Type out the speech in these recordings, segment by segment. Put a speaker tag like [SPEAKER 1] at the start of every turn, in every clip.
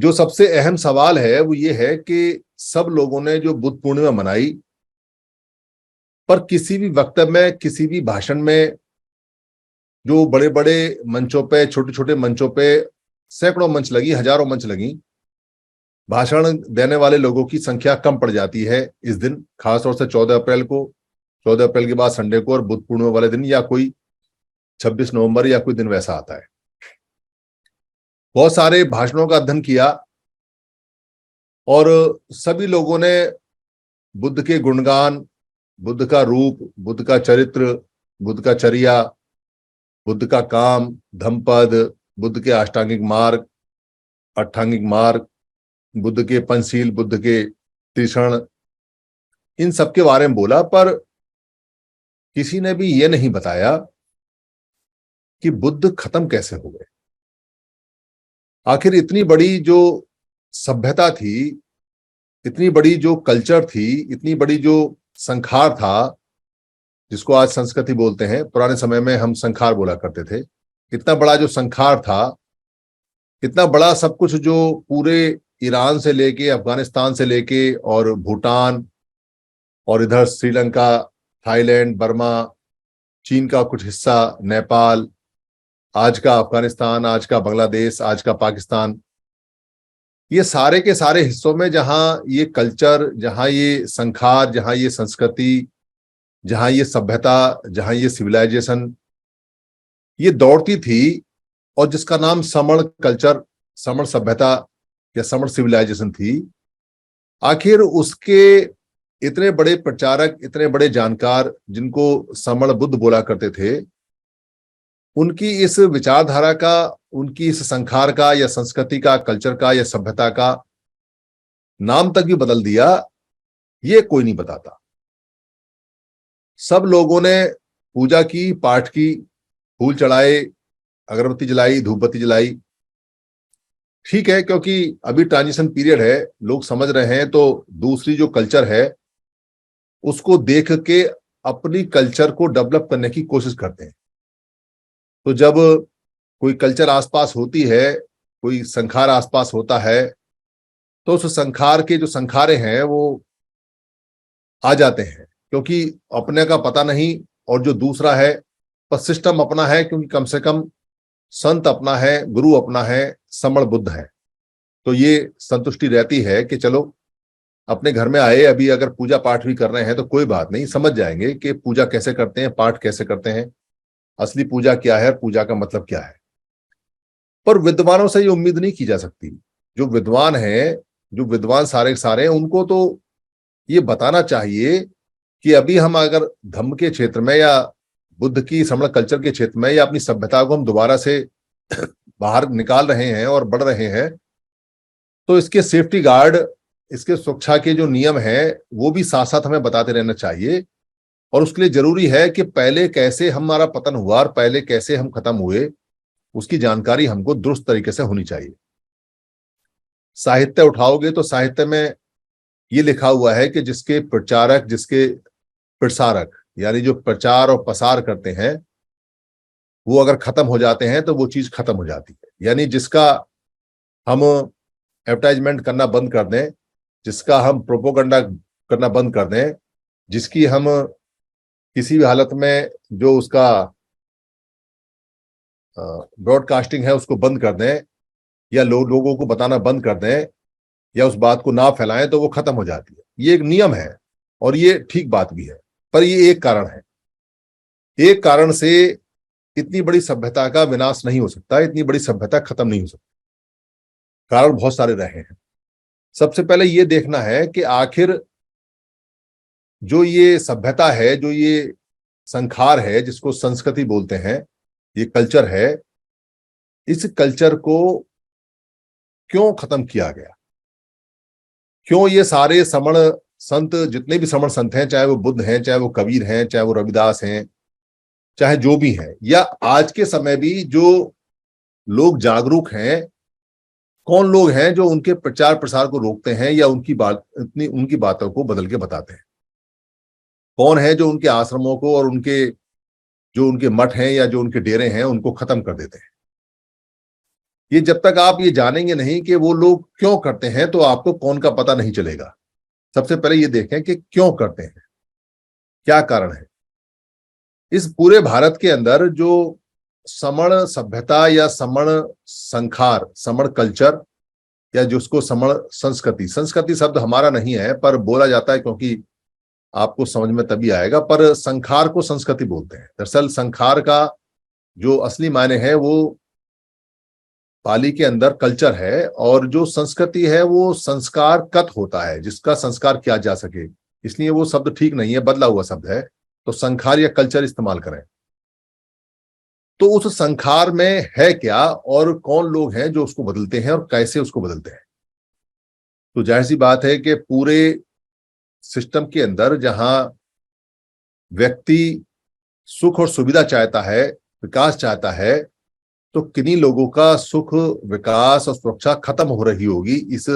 [SPEAKER 1] जो सबसे अहम सवाल है वो ये है कि सब लोगों ने जो बुद्ध पूर्णिमा मनाई, पर किसी भी वक्तव्य में, किसी भी भाषण में, जो बड़े बड़े मंचों पे, छोटे छोटे मंचों पे सैकड़ों मंच लगी, हजारों मंच लगी, भाषण देने वाले लोगों की संख्या कम पड़ जाती है इस दिन, खासतौर से 14 अप्रैल को, 14 अप्रैल के बाद संडे को और बुद्ध पूर्णिमा वाले दिन, या कोई 26 नवंबर या कोई दिन वैसा आता है। बहुत सारे भाषणों का अध्ययन किया और सभी लोगों ने बुद्ध के गुणगान, बुद्ध का रूप, बुद्ध का चरित्र, बुद्ध का चर्या, बुद्ध का काम, धम्मपद, बुद्ध के अष्टांगिक मार्ग, अट्ठांगिक मार्ग, बुद्ध के पंचशील, बुद्ध के तीक्ष्ण, इन सब के बारे में बोला। पर किसी ने भी ये नहीं बताया कि बुद्ध खत्म कैसे हो गए। आखिर इतनी बड़ी जो सभ्यता थी, इतनी बड़ी जो कल्चर थी, इतनी बड़ी जो संखार था, जिसको आज संस्कृति बोलते हैं, पुराने समय में हम संखार बोला करते थे, इतना बड़ा जो संखार था, इतना बड़ा सब कुछ जो पूरे ईरान से लेके, अफगानिस्तान से लेके और भूटान और इधर श्रीलंका, थाईलैंड, बर्मा, चीन का कुछ हिस्सा, नेपाल, आज का अफगानिस्तान, आज का बांग्लादेश, आज का पाकिस्तान, ये सारे के सारे हिस्सों में जहां ये कल्चर, जहां ये संखार, जहां ये संस्कृति, जहां ये सभ्यता, जहां ये सिविलाइजेशन ये दौड़ती थी, और जिसका नाम समण कल्चर, समण सभ्यता या समण सिविलाइजेशन थी, आखिर उसके इतने बड़े प्रचारक, इतने बड़े जानकार, जिनको समण बुद्ध बोला करते थे, उनकी इस विचारधारा का, उनकी इस संखार का या संस्कृति का, कल्चर का या सभ्यता का नाम तक भी बदल दिया, ये कोई नहीं बताता। सब लोगों ने पूजा की, पाठ की, फूल चढ़ाए, अगरबत्ती जलाई, धूपबत्ती जलाई, ठीक है, क्योंकि अभी ट्रांजिशन पीरियड है, लोग समझ रहे हैं, तो दूसरी जो कल्चर है उसको देख के अपनी कल्चर को डेवलप करने की कोशिश करते हैं। तो जब कोई कल्चर आसपास होती है, कोई संखार आसपास होता है, तो उस संखार के जो संखारे हैं वो आ जाते हैं, क्योंकि अपने का पता नहीं और जो दूसरा है पर सिस्टम अपना है, क्योंकि कम से कम संत अपना है, गुरु अपना है, समण बुद्ध है, तो ये संतुष्टि रहती है कि चलो अपने घर में आए, अभी अगर पूजा पाठ भी कर रहे हैं तो कोई बात नहीं, समझ जाएंगे कि पूजा कैसे करते हैं, पाठ कैसे करते हैं, असली पूजा क्या है, पूजा का मतलब क्या है। पर विद्वानों से ये उम्मीद नहीं की जा सकती। जो विद्वान है, जो विद्वान सारे सारे, उनको तो ये बताना चाहिए कि अभी हम अगर धम्म के क्षेत्र में या बुद्ध की समण कल्चर के क्षेत्र में या अपनी सभ्यता को हम दोबारा से बाहर निकाल रहे हैं और बढ़ रहे हैं, तो इसके सेफ्टी गार्ड, इसके सुरक्षा के जो नियम हैं वो भी साथ साथ हमें बताते रहना चाहिए। और उसके लिए जरूरी है कि पहले कैसे हमारा पतन हुआ और पहले कैसे हम खत्म हुए, उसकी जानकारी हमको दुरुस्त तरीके से होनी चाहिए। साहित्य उठाओगे तो साहित्य में ये लिखा हुआ है कि जिसके प्रचारक, जिसके प्रसारक, यानी जो प्रचार और प्रसार करते हैं, वो अगर खत्म हो जाते हैं तो वो चीज खत्म हो जाती है। यानी जिसका हम एडवर्टाइजमेंट करना बंद कर दें, जिसका हम प्रोपोगंडा करना बंद कर दें, जिसकी हम किसी भी हालत में जो उसका ब्रॉडकास्टिंग है उसको बंद कर दें, या लोगों को बताना बंद कर दें, या उस बात को ना फैलाएं, तो वो खत्म हो जाती है। ये एक नियम है और ये ठीक बात भी है। पर ये एक कारण है, एक कारण से इतनी बड़ी सभ्यता का विनाश नहीं हो सकता, इतनी बड़ी सभ्यता खत्म नहीं हो सकती। कारण बहुत सारे रहे हैं। सबसे पहले ये देखना है कि आखिर जो ये सभ्यता है, जो ये संखार है, जिसको संस्कृति बोलते हैं, ये कल्चर है, इस कल्चर को क्यों खत्म किया गया? क्यों ये सारे समण संत, जितने भी समण संत हैं, चाहे वो बुद्ध हैं, चाहे वो कबीर हैं, चाहे वो रविदास हैं, चाहे जो भी हैं, या आज के समय भी जो लोग जागरूक हैं, कौन लोग हैं जो उनके प्रचार प्रसार को रोकते हैं या उनकी बातों को बदल के बताते हैं? कौन है जो उनके आश्रमों को और उनके जो उनके मठ हैं या जो उनके डेरे हैं उनको खत्म कर देते हैं? ये जब तक आप ये जानेंगे नहीं कि वो लोग क्यों करते हैं, तो आपको कौन का पता नहीं चलेगा। सबसे पहले ये देखें कि क्यों करते हैं, क्या कारण है। इस पूरे भारत के अंदर जो समण सभ्यता या समण संखार, समण कल्चर, या जिसको समण संस्कृति, संस्कृति शब्द हमारा नहीं है पर बोला जाता है क्योंकि आपको समझ में तभी आएगा, पर संखार को संस्कृति बोलते हैं। दरअसल संखार का जो असली मायने है वो पाली के अंदर कल्चर है, और जो संस्कृति है वो संस्कार कत होता है, जिसका संस्कार किया जा सके। इसलिए वो शब्द ठीक नहीं है, बदला हुआ शब्द है, तो संखार या कल्चर इस्तेमाल करें। तो उस संखार में है क्या, और कौन लोग हैं जो उसको बदलते हैं और कैसे उसको बदलते हैं। तो जाहिर सी बात है कि पूरे सिस्टम के अंदर जहां व्यक्ति सुख और सुविधा चाहता है, विकास चाहता है, तो किन्हीं लोगों का सुख, विकास और सुरक्षा खत्म हो रही होगी इस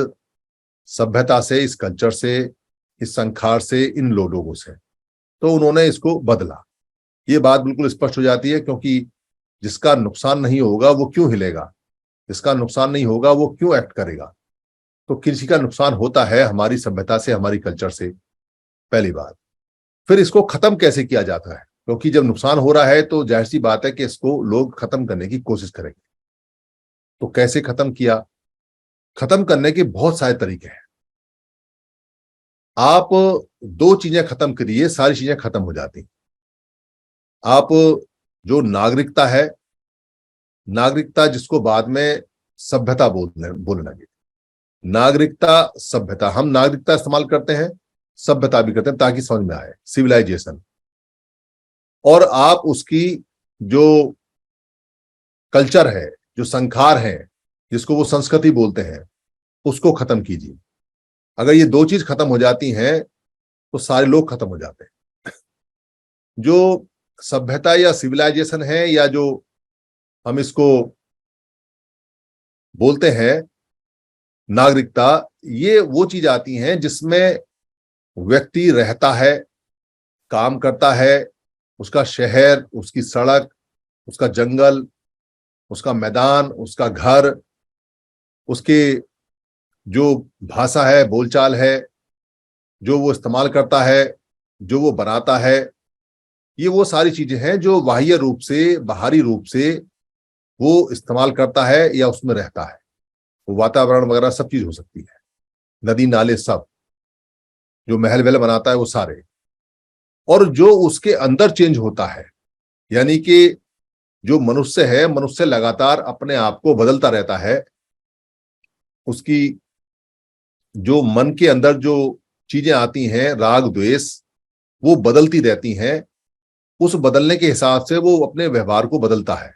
[SPEAKER 1] सभ्यता से, इस कल्चर से, इस संखार से, इन लोगों से। तो उन्होंने इसको बदला। ये बात बिल्कुल स्पष्ट हो जाती है, क्योंकि जिसका नुकसान नहीं होगा वो क्यों हिलेगा, जिसका नुकसान नहीं होगा वो क्यों एक्ट करेगा। तो किसी का नुकसान होता है हमारी सभ्यता से, हमारी कल्चर से, पहली बात। फिर इसको खत्म कैसे किया जाता है, क्योंकि जब नुकसान हो रहा है तो जाहिर सी बात है कि इसको लोग खत्म करने की कोशिश करेंगे। तो कैसे खत्म किया? खत्म करने के बहुत सारे तरीके हैं। आप दो चीजें खत्म करिए, सारी चीजें खत्म हो जाती। आप जो नागरिकता है, नागरिकता जिसको बाद में सभ्यता बोलने लगे, नागरिकता सभ्यता, हम नागरिकता इस्तेमाल करते हैं, सभ्यता भी करते हैं ताकि समझ में आए, सिविलाइजेशन। और आप उसकी जो कल्चर है, जो संखार है, जिसको वो संस्कृति बोलते हैं, उसको खत्म कीजिए। अगर ये दो चीज खत्म हो जाती हैं तो सारे लोग खत्म हो जाते हैं। जो सभ्यता या सिविलाइजेशन है, या जो हम इसको बोलते हैं नागरिकता, ये वो चीज आती हैं जिसमें व्यक्ति रहता है, काम करता है, उसका शहर, उसकी सड़क, उसका जंगल, उसका मैदान, उसका घर, उसके जो भाषा है, बोलचाल है, जो वो इस्तेमाल करता है, जो वो बनाता है, ये वो सारी चीजें हैं जो बाह्य रूप से, बाहरी रूप से वो इस्तेमाल करता है या उसमें रहता है। वो वातावरण वगैरह सब चीज हो सकती है, नदी नाले सब, जो महल वहल बनाता है वो सारे। और जो उसके अंदर चेंज होता है, यानी कि जो मनुष्य है, मनुष्य लगातार अपने आप को बदलता रहता है। उसकी जो मन के अंदर जो चीजें आती हैं, राग द्वेष, वो बदलती रहती हैं। उस बदलने के हिसाब से वो अपने व्यवहार को बदलता है,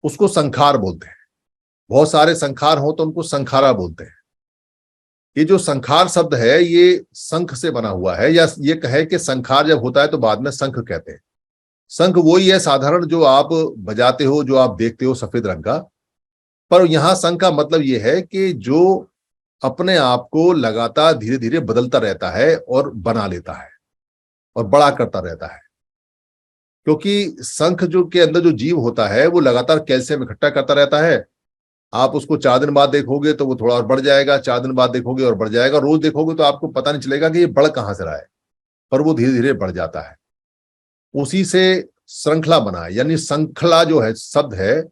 [SPEAKER 1] उसको संखार बोलते हैं। बहुत सारे संखार हो तो उनको संखारा बोलते हैं। ये जो संखार शब्द है ये शंख से बना हुआ है, या ये कहे कि संखार जब होता है तो बाद में शंख कहते हैं। शंख वही है साधारण जो आप बजाते हो, जो आप देखते हो, सफेद रंग का। पर यहां शंख का मतलब ये है कि जो अपने आप को लगातार धीरे धीरे बदलता रहता है और बना लेता है और बड़ा करता रहता है। क्योंकि शंख जो के अंदर जो जीव होता है वो लगातार कैल्शियम इकट्ठा करता रहता है। आप उसको 4 दिन बाद देखोगे तो वो थोड़ा और बढ़ जाएगा, 4 दिन बाद देखोगे और बढ़ जाएगा, रोज देखोगे तो आपको पता नहीं चलेगा कि ये बढ़ कहां से रहा है, पर वो धीरे धीरे बढ़ जाता है। उसी से श्रृंखला बना है, यानी श्रृंखला जो है शब्द है,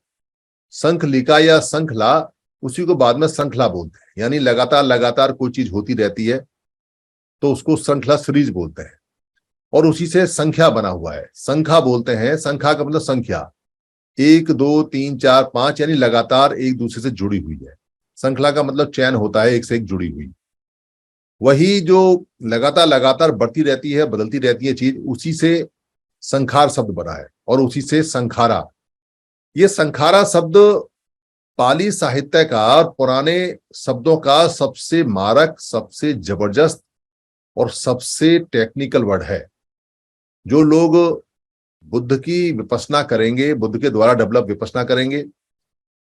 [SPEAKER 1] शंखलिका या श्रृंखला, उसी को बाद में श्रृंखला बोलते हैं। यानी लगातार लगातार कोई चीज होती रहती है तो उसको श्रृंखला सीरीज बोलते हैं। और उसी से संख्या बना हुआ है, संख्या बोलते हैं। संख्या का मतलब संख्या, 1 2 3 4 5, यानी लगातार एक दूसरे से जुड़ी हुई है। श्रृंखला का मतलब चैन होता है, एक से एक जुड़ी हुई। वही जो लगातार लगातार बढ़ती रहती है, बदलती रहती है चीज, उसी से संखार शब्द बना है, और उसी से संखारा। ये संखारा शब्द पाली साहित्य का और पुराने शब्दों का सबसे मारक, सबसे जबरदस्त और सबसे टेक्निकल वर्ड है। जो लोग बुद्ध की विपश्यना करेंगे, बुद्ध के द्वारा डेवलप विपश्यना करेंगे,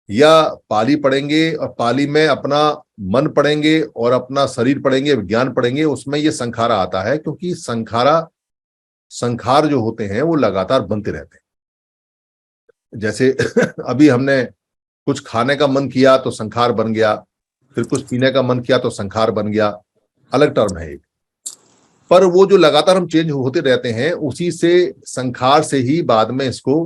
[SPEAKER 1] या पाली पढ़ेंगे और पाली में अपना मन पढ़ेंगे और अपना शरीर पढ़ेंगे, विज्ञान पढ़ेंगे, उसमें ये संखारा आता है। क्योंकि संखार जो होते हैं वो लगातार बनते रहते हैं। जैसे अभी हमने कुछ खाने का मन किया तो संखार बन गया, फिर कुछ पीने का मन किया तो संखार बन गया, अलग टर्म है एक। पर वो जो लगातार हम चेंज होते रहते हैं, उसी से संखार से ही बाद में इसको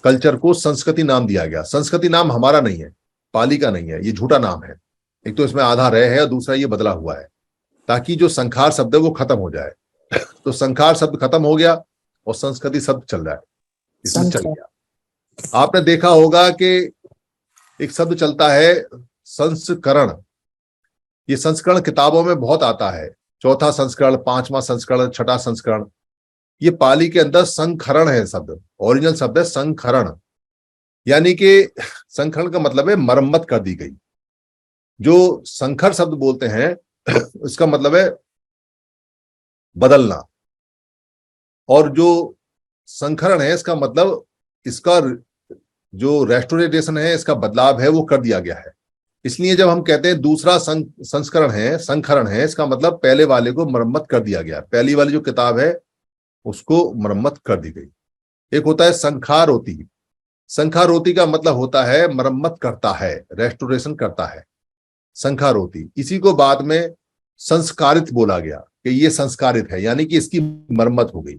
[SPEAKER 1] कल्चर को संस्कृति नाम दिया गया। संस्कृति नाम हमारा नहीं है, पाली का नहीं है, ये झूठा नाम है। एक तो इसमें आधा रह है और दूसरा ये बदला हुआ है, ताकि जो संखार शब्द है वो खत्म हो जाए। तो संखार शब्द खत्म हो गया और संस्कृति शब्द चल रहा है, इसमें चल गया। आपने देखा होगा कि एक शब्द चलता है संस्करण। ये संस्करण किताबों में बहुत आता है, चौथा संस्करण, पांचवा संस्करण, छठा संस्करण। ये पाली के अंदर संखरण है शब्द, ओरिजिनल शब्द है संखरण, यानी कि संखरण का मतलब है मरम्मत कर दी गई। जो संखर शब्द बोलते हैं इसका मतलब है बदलना, और जो संखरण है इसका मतलब इसका जो रेस्टोरेशन है, इसका बदलाव है, वो कर दिया गया है। इसलिए जब हम कहते हैं दूसरा संस्करण है, संखरण है, इसका मतलब पहले वाले को मरम्मत कर दिया गया। पहली वाली जो किताब है उसको मरम्मत कर दी गई। एक होता है संखारोती। संखारोती का मतलब होता है मरम्मत करता है, रेस्टोरेशन करता है, संखारोती। इसी को बाद में संस्कारित बोला गया कि ये संस्कारित है, यानी कि इसकी मरम्मत हो गई।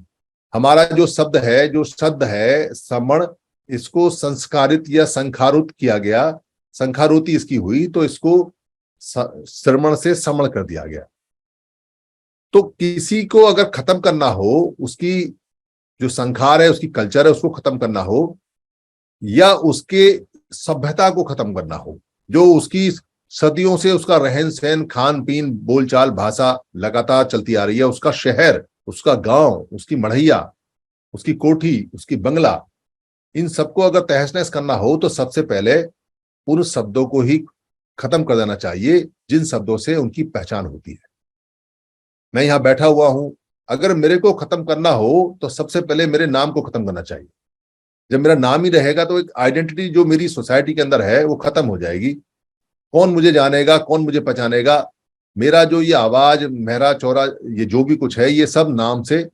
[SPEAKER 1] हमारा जो शब्द है, जो शब्द है समण, इसको संस्कारित या संखारुत किया गया, संखारोती इसकी हुई, तो इसको श्रमण से समण कर दिया गया। तो किसी को अगर खत्म करना हो, उसकी जो संखार है, उसकी कल्चर है, उसको खत्म करना हो, या उसके सभ्यता को खत्म करना हो, जो उसकी सदियों से उसका रहन सहन, खान पीन, बोलचाल, भाषा लगातार चलती आ रही है, उसका शहर, उसका गांव, उसकी मढ़ैया, उसकी कोठी, उसकी बंगला, इन सबको अगर तहस नहस करना हो तो सबसे पहले उन शब्दों को ही खत्म कर देना चाहिए जिन शब्दों से उनकी पहचान होती है। मैं यहां बैठा हुआ हूं, अगर मेरे को खत्म करना हो तो सबसे पहले मेरे नाम को खत्म करना चाहिए। जब मेरा नाम ही रहेगा तो एक आइडेंटिटी जो मेरी सोसाइटी के अंदर है वो खत्म हो जाएगी। कौन मुझे जानेगा, कौन मुझे पहचानेगा? मेरा जो ये आवाज, मेरा चौरा, ये जो भी कुछ है, ये सब नाम से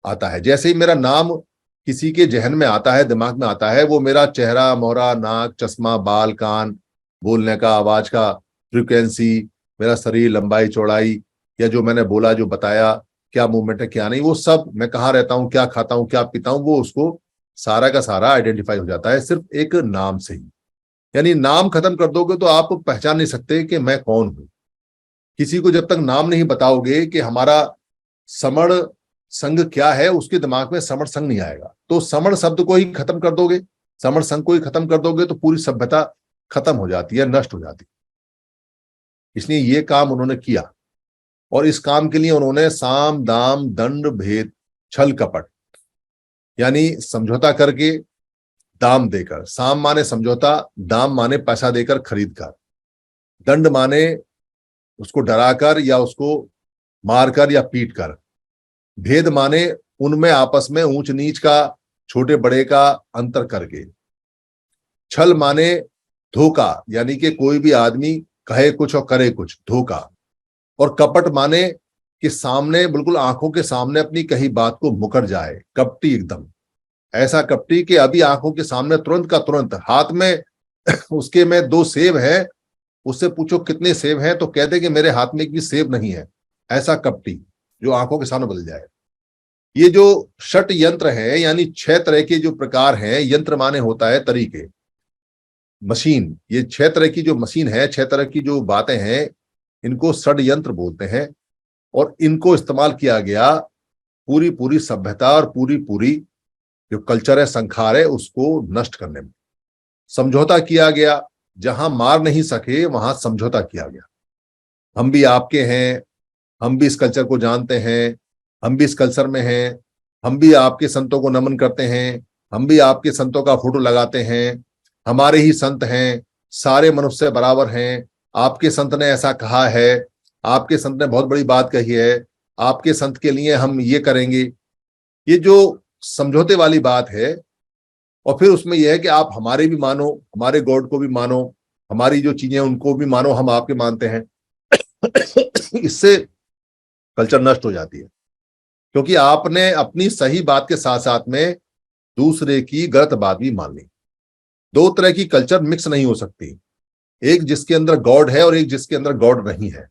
[SPEAKER 1] आता है। जैसे ही मेरा नाम किसी के जहन में आता है, दिमाग में आता है, वो मेरा चेहरा, मोहरा, नाक, चश्मा, बाल, कान, बोलने का, आवाज का फ्रिक्वेंसी, मेरा शरीर, लंबाई, चौड़ाई, या जो मैंने बोला, जो बताया, क्या मूवमेंट है, क्या नहीं, वो सब, मैं कहाँ रहता हूँ, क्या खाता हूँ, क्या पीता हूँ, वो उसको सारा का सारा आइडेंटिफाई हो जाता है सिर्फ एक नाम से ही। यानी नाम खत्म कर दोगे तो आप पहचान नहीं सकते कि मैं कौन हूं। किसी को जब तक नाम नहीं बताओगे कि हमारा समण संघ क्या है, उसके दिमाग में समण संघ नहीं आएगा। तो समण शब्द को ही खत्म कर दोगे, समण संघ को ही खत्म कर दोगे, तो पूरी सभ्यता खत्म हो जाती है, नष्ट हो जाती है। इसलिए ये काम उन्होंने किया, और इस काम के लिए उन्होंने साम, दाम, दंड, भेद, छल, कपट, यानी समझौता करके, दाम देकर, साम माने समझौता, दाम माने पैसा देकर खरीद कर, दंड माने उसको डराकर या उसको मारकर या पीट कर, भेद माने उनमें आपस में ऊंच नीच का, छोटे बड़े का अंतर करके, छल माने धोखा, यानी कि कोई भी आदमी कहे कुछ और करे कुछ, धोखा, और कपट माने कि सामने, बिल्कुल आंखों के सामने अपनी कही बात को मुकर जाए, कपटी, एकदम ऐसा कपटी कि अभी आंखों के सामने तुरंत का तुरंत, हाथ में उसके में 2 सेब है, उससे पूछो कितने सेब हैं तो कहते कि मेरे हाथ में एक भी सेब नहीं है। ऐसा कपटी जो आंखों के सामने बदल जाए। ये जो षट यंत्र है, यानी 6 तरह के जो प्रकार हैं, यंत्र माने होता है तरीके, मशीन, ये 6 तरह की जो मशीन है, 6 तरह की जो बातें हैं, इनको षड यंत्र बोलते हैं। और इनको इस्तेमाल किया गया पूरी पूरी सभ्यता और पूरी पूरी जो कल्चर है, संखार है, उसको नष्ट करने में। समझौता किया गया, जहां मार नहीं सके वहां समझौता किया गया। हम भी आपके हैं, हम भी इस कल्चर को जानते हैं, हम भी इस कल्चर में हैं, हम भी आपके संतों को नमन करते हैं, हम भी आपके संतों का फोटो लगाते हैं, हमारे ही संत हैं, सारे मनुष्य बराबर हैं, आपके संत ने ऐसा कहा है, आपके संत ने बहुत बड़ी बात कही है, आपके संत के लिए हम ये करेंगे। ये जो समझौते वाली बात है, और फिर उसमें यह है कि आप हमारे भी मानो, हमारे गॉड को भी मानो, हमारी जो चीजें उनको भी मानो, हम आपके मानते हैं। इससे कल्चर नष्ट हो जाती है, क्योंकि आपने अपनी सही बात के साथ साथ में दूसरे की गलत बात भी मान ली। दो तरह की कल्चर मिक्स नहीं हो सकती, एक जिसके अंदर गॉड है और एक जिसके अंदर गॉड नहीं है।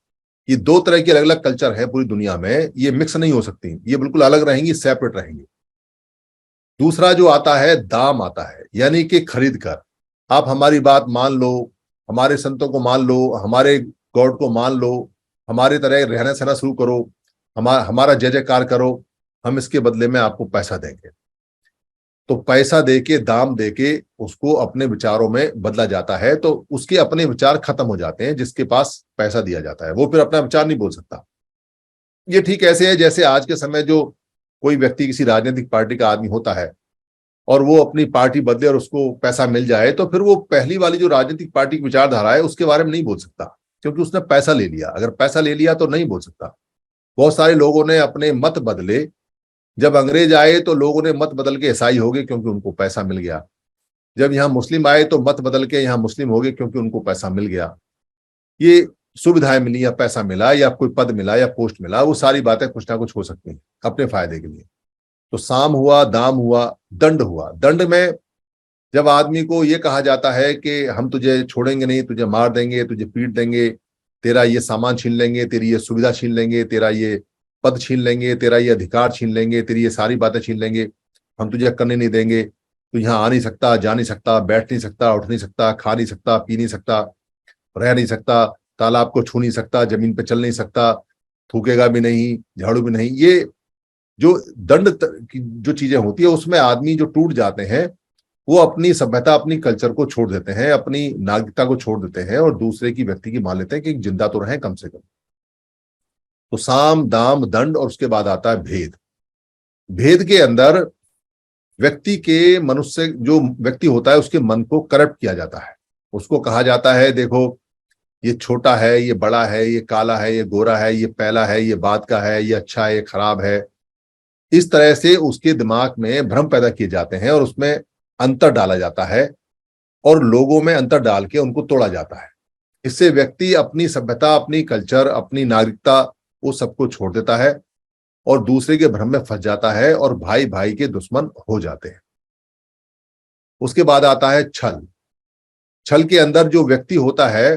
[SPEAKER 1] ये दो तरह की अलग अलग कल्चर है पूरी दुनिया में, ये मिक्स नहीं हो सकती, ये बिल्कुल अलग रहेंगी, सेपरेट रहेंगी। दूसरा जो आता है दाम आता है, यानी कि खरीद कर आप हमारी बात मान लो, हमारे संतों को मान लो, हमारे गॉड को मान लो, हमारी तरह रहना सहना शुरू करो, हमारा जय जयकार करो, हम इसके बदले में आपको पैसा देंगे। तो पैसा देके, दाम देके उसको अपने विचारों में बदला जाता है, तो उसके अपने विचार खत्म हो जाते हैं। जिसके पास पैसा दिया जाता है वो फिर अपना विचार नहीं बोल सकता। ये ठीक ऐसे है जैसे आज के समय जो कोई व्यक्ति किसी राजनीतिक पार्टी का आदमी होता है और वो अपनी पार्टी बदले और उसको पैसा मिल जाए, तो फिर वो पहली वाली जो राजनीतिक पार्टी की विचारधारा है उसके बारे में नहीं बोल सकता, क्योंकि उसने पैसा ले लिया। अगर पैसा ले लिया तो नहीं बोल सकता। बहुत सारे लोगों ने अपने मत बदले, जब अंग्रेज आए तो लोगों ने मत बदल के ईसाई हो गए क्योंकि उनको पैसा मिल गया। जब यहाँ मुस्लिम आए तो मत बदल के यहाँ मुस्लिम हो गए क्योंकि उनको पैसा मिल गया। ये सुविधाएं मिली या पैसा मिला या कोई पद मिला या पोस्ट मिला, वो सारी बातें कुछ ना कुछ हो सकती हैं अपने फायदे के लिए। तो साम हुआ, दाम हुआ, दंड हुआ। दंड में जब आदमी को ये कहा जाता है कि हम तुझे छोड़ेंगे नहीं, तुझे मार देंगे, तुझे पीट देंगे, तेरा ये सामान छीन लेंगे, तेरी ये सुविधा छीन लेंगे, तेरा ये पद छीन लेंगे, तेरा ये अधिकार छीन लेंगे, तेरी ये सारी बातें छीन लेंगे, हम तुझे करने नहीं देंगे, तू यहाँ आ नहीं सकता, जा नहीं सकता, बैठ नहीं सकता, उठ नहीं सकता, खा नहीं सकता, पी नहीं सकता, रह नहीं सकता, तालाब को छू नहीं सकता, जमीन पे चल नहीं सकता, थूकेगा भी नहीं, झाड़ू भी नहीं। ये जो दंड की जो चीजें होती है उसमें आदमी जो टूट जाते हैं, वो अपनी सभ्यता, अपनी कल्चर को छोड़ देते हैं, अपनी नागरिकता को छोड़ देते हैं और दूसरे की व्यक्ति की मान लेते हैं कि जिंदा तो रहे कम से कम। तो साम, दाम, दंड, और उसके बाद आता है भेद। भेद के अंदर व्यक्ति के, मनुष्य जो व्यक्ति होता है उसके मन को करप्ट किया जाता है। उसको कहा जाता है देखो ये छोटा है, ये बड़ा है, ये काला है, ये गोरा है, ये पैला है, ये बाद का है, ये अच्छा है, ये खराब है। इस तरह से उसके दिमाग में भ्रम पैदा किए जाते हैं और उसमें अंतर डाला जाता है और लोगों में अंतर डाल के उनको तोड़ा जाता है। इससे व्यक्ति अपनी सभ्यता, अपनी कल्चर, अपनी नागरिकता, वो सबको छोड़ देता है और दूसरे के भ्रम में फंस जाता है और भाई भाई के दुश्मन हो जाते हैं। उसके बाद आता है छल। छल के अंदर जो व्यक्ति होता है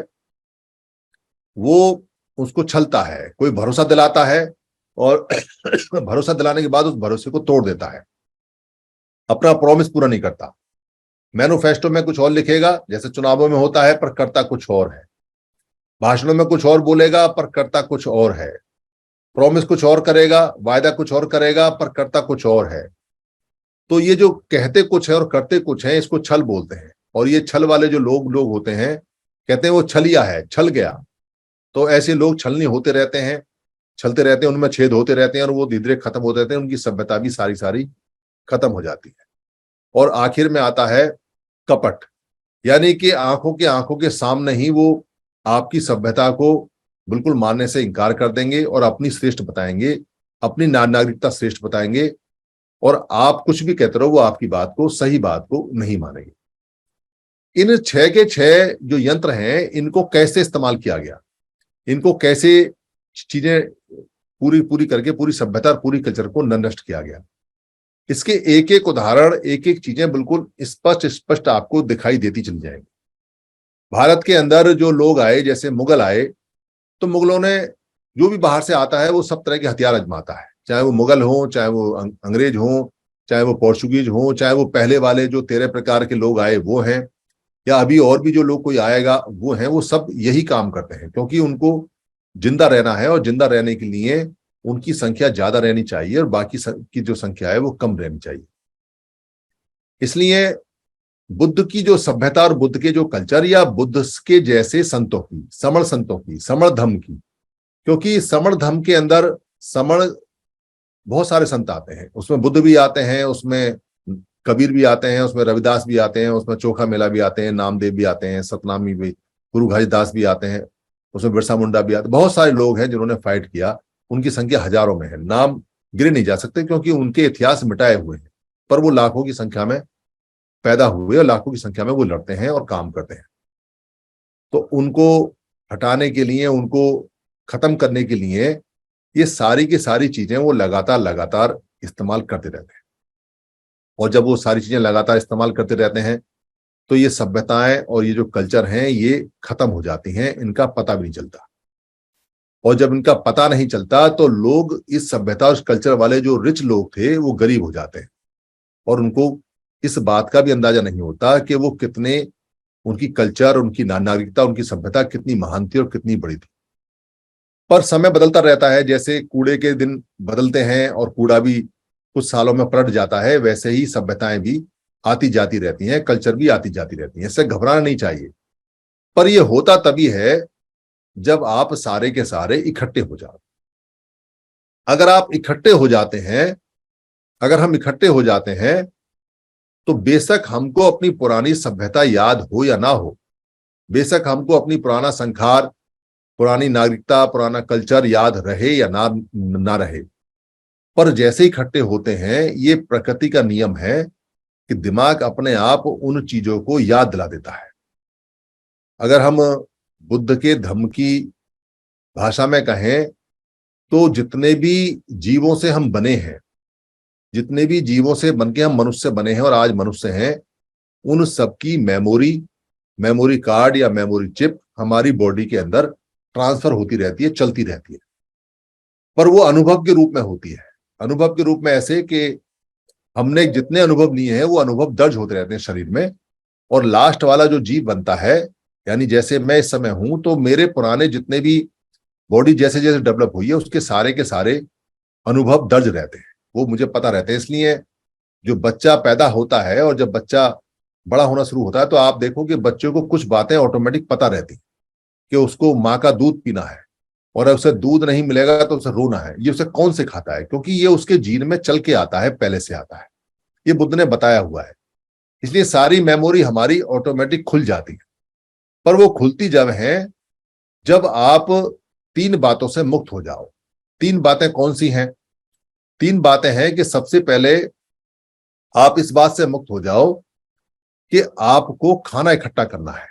[SPEAKER 1] वो उसको छलता है, कोई भरोसा दिलाता है और भरोसा दिलाने के बाद उस भरोसे को तोड़ देता है, अपना प्रॉमिस पूरा नहीं करता। मैनिफेस्टो में कुछ और लिखेगा जैसे चुनावों में होता है, पर करता कुछ और है। भाषणों में कुछ और बोलेगा पर करता कुछ और है। प्रॉमिस कुछ और करेगा, वायदा कुछ और करेगा, पर करता कुछ और है। तो ये जो कहते कुछ है और करते कुछ है, इसको छल बोलते हैं। और ये छल वाले जो लोग होते हैं, कहते हैं वो छलिया है, छल गया। तो ऐसे लोग छलनी होते रहते हैं, छलते रहते हैं, उनमें छेद होते रहते हैं और वो धीरे धीरे खत्म होते रहते हैं, उनकी सभ्यता भी सारी सारी खत्म हो जाती है। और आखिर में आता है कपट, यानी कि आंखों के सामने ही वो आपकी सभ्यता को बिल्कुल मानने से इनकार कर देंगे और अपनी श्रेष्ठ बताएंगे, अपनी नागरिकता श्रेष्ठ बताएंगे, और आप कुछ भी कहते रहो वो आपकी बात को, सही बात को नहीं मानेंगे। इन 6 के 6 जो यंत्र हैं, इनको कैसे इस्तेमाल किया गया, इनको कैसे चीजें पूरी पूरी करके पूरी सभ्यता और पूरी कल्चर को नष्ट किया गया, इसके एक एक उदाहरण, एक एक चीजें बिल्कुल स्पष्ट स्पष्ट आपको दिखाई देती चली जाएंगी। भारत के अंदर जो लोग आए, जैसे मुगल आए, तो मुगलों ने जो भी बाहर से आता है वो सब तरह के हथियार आजमाता है, चाहे वो मुगल हो, चाहे वो अंग्रेज हो, चाहे वो पोर्चुगीज हो, चाहे वो पहले वाले जो 13 प्रकार के लोग आए वो हैं, या अभी और भी जो लोग कोई आएगा वो हैं। वो सब यही काम करते हैं क्योंकि उनको जिंदा रहना है और जिंदा रहने के लिए उनकी संख्या ज्यादा रहनी चाहिए और बाकी की जो संख्या है वो कम रहनी चाहिए। इसलिए बुद्ध की जो सभ्यता और बुद्ध के जो कल्चर, या बुद्ध के जैसे संतों की, समण संतों की, समण धर्म की, क्योंकि समण धर्म के अंदर समण बहुत सारे संत आते हैं, उसमें बुद्ध भी आते हैं, उसमें कबीर भी आते हैं, उसमें रविदास भी आते हैं, उसमें चोखा मेला भी आते हैं, नामदेव भी आते हैं, सतनामी भी, गुरु घासीदास भी आते हैं, उसमें बिरसा मुंडा भी आते हैं। बहुत सारे लोग हैं जिन्होंने फाइट किया, उनकी संख्या हजारों में है, नाम गिने नहीं जा सकते क्योंकि उनके इतिहास मिटाए हुए हैं, पर वो लाखों की संख्या में पैदा हुए और लाखों की संख्या में वो लड़ते हैं और काम करते हैं। तो उनको हटाने के लिए, उनको खत्म करने के लिए ये सारी की सारी चीजें वो लगातार लगातार इस्तेमाल करते रहते हैं। और जब वो सारी चीजें लगातार इस्तेमाल करते रहते हैं तो ये सभ्यताएं और ये जो कल्चर हैं ये खत्म हो जाती हैं, इनका पता भी नहीं चलता। और जब इनका पता नहीं चलता तो लोग, इस सभ्यता और कल्चर वाले जो रिच लोग थे वो गरीब हो जाते हैं, और उनको इस बात का भी अंदाजा नहीं होता कि वो कितने, उनकी कल्चर, उनकी नागरिकता, उनकी सभ्यता कितनी महान थी और कितनी बड़ी थी। पर समय बदलता रहता है, जैसे कूड़े के दिन बदलते हैं और कूड़ा भी कुछ सालों में पलट जाता है, वैसे ही सभ्यताएं भी आती जाती रहती हैं, कल्चर भी आती जाती रहती हैं। इससे घबराना नहीं चाहिए। पर यह होता तभी है जब आप सारे के सारे इकट्ठे हो जाओ। अगर आप इकट्ठे हो जाते हैं, अगर हम इकट्ठे हो जाते हैं, तो बेशक हमको अपनी पुरानी सभ्यता याद हो या ना हो, बेशक हमको अपनी पुराना संस्कार, पुरानी नागरिकता, पुराना कल्चर याद रहे या ना रहे, पर जैसे इकट्ठे होते हैं, ये प्रकृति का नियम है कि दिमाग अपने आप उन चीजों को याद दिला देता है। अगर हम बुद्ध के धम्म की भाषा में कहें तो जितने भी जीवों से हम बने हैं, जितने भी जीवों से बनके हम मनुष्य बने हैं और आज मनुष्य हैं, उन सबकी मेमोरी कार्ड या मेमोरी चिप हमारी बॉडी के अंदर ट्रांसफर होती रहती है, चलती रहती है। पर वो अनुभव के रूप में होती है। अनुभव के रूप में ऐसे कि हमने जितने अनुभव लिए हैं वो अनुभव दर्ज होते रहते हैं शरीर में, और लास्ट वाला जो जीव बनता है, यानी जैसे मैं इस समय हूं, तो मेरे पुराने जितने भी बॉडी जैसे जैसे डेवलप हुई है उसके सारे के सारे अनुभव दर्ज रहते हैं, वो मुझे पता रहते हैं। इसलिए जो बच्चा पैदा होता है और जब बच्चा बड़ा होना शुरू होता है, तो आप देखो कि बच्चों को कुछ बातें ऑटोमेटिक पता रहती कि उसको माँ का दूध पीना है, और उसे दूध नहीं मिलेगा तो उसे रोना है। ये उसे कौन सिखाता है? क्योंकि ये उसके जीन में चल के आता है, पहले से आता है, ये बुद्ध ने बताया हुआ है। इसलिए सारी मेमोरी हमारी ऑटोमेटिक खुल जाती है। पर वो खुलती जब है, जब आप 3 बातों से मुक्त हो जाओ। 3 बातें कौन सी हैं? 3 बातें हैं कि सबसे पहले आप इस बात से मुक्त हो जाओ कि आपको खाना इकट्ठा करना है।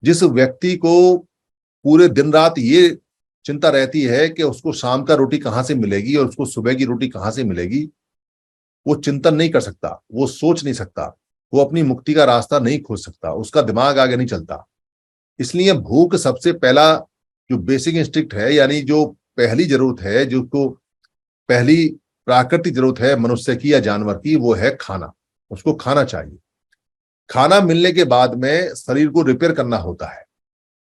[SPEAKER 1] जिस व्यक्ति को पूरे दिन रात ये चिंता रहती है कि उसको शाम का रोटी कहां से मिलेगी और उसको सुबह की रोटी कहां से मिलेगी, वो चिंतन नहीं कर सकता, वो सोच नहीं सकता, वो अपनी मुक्ति का रास्ता नहीं खोज सकता, उसका दिमाग आगे नहीं चलता। इसलिए भूख सबसे पहला जो बेसिक इंस्टिंक्ट है, यानी जो पहली जरूरत है, जो को पहली प्राकृतिक जरूरत है मनुष्य की या जानवर की, वो है खाना। उसको खाना चाहिए। खाना मिलने के बाद में शरीर को रिपेयर करना होता है,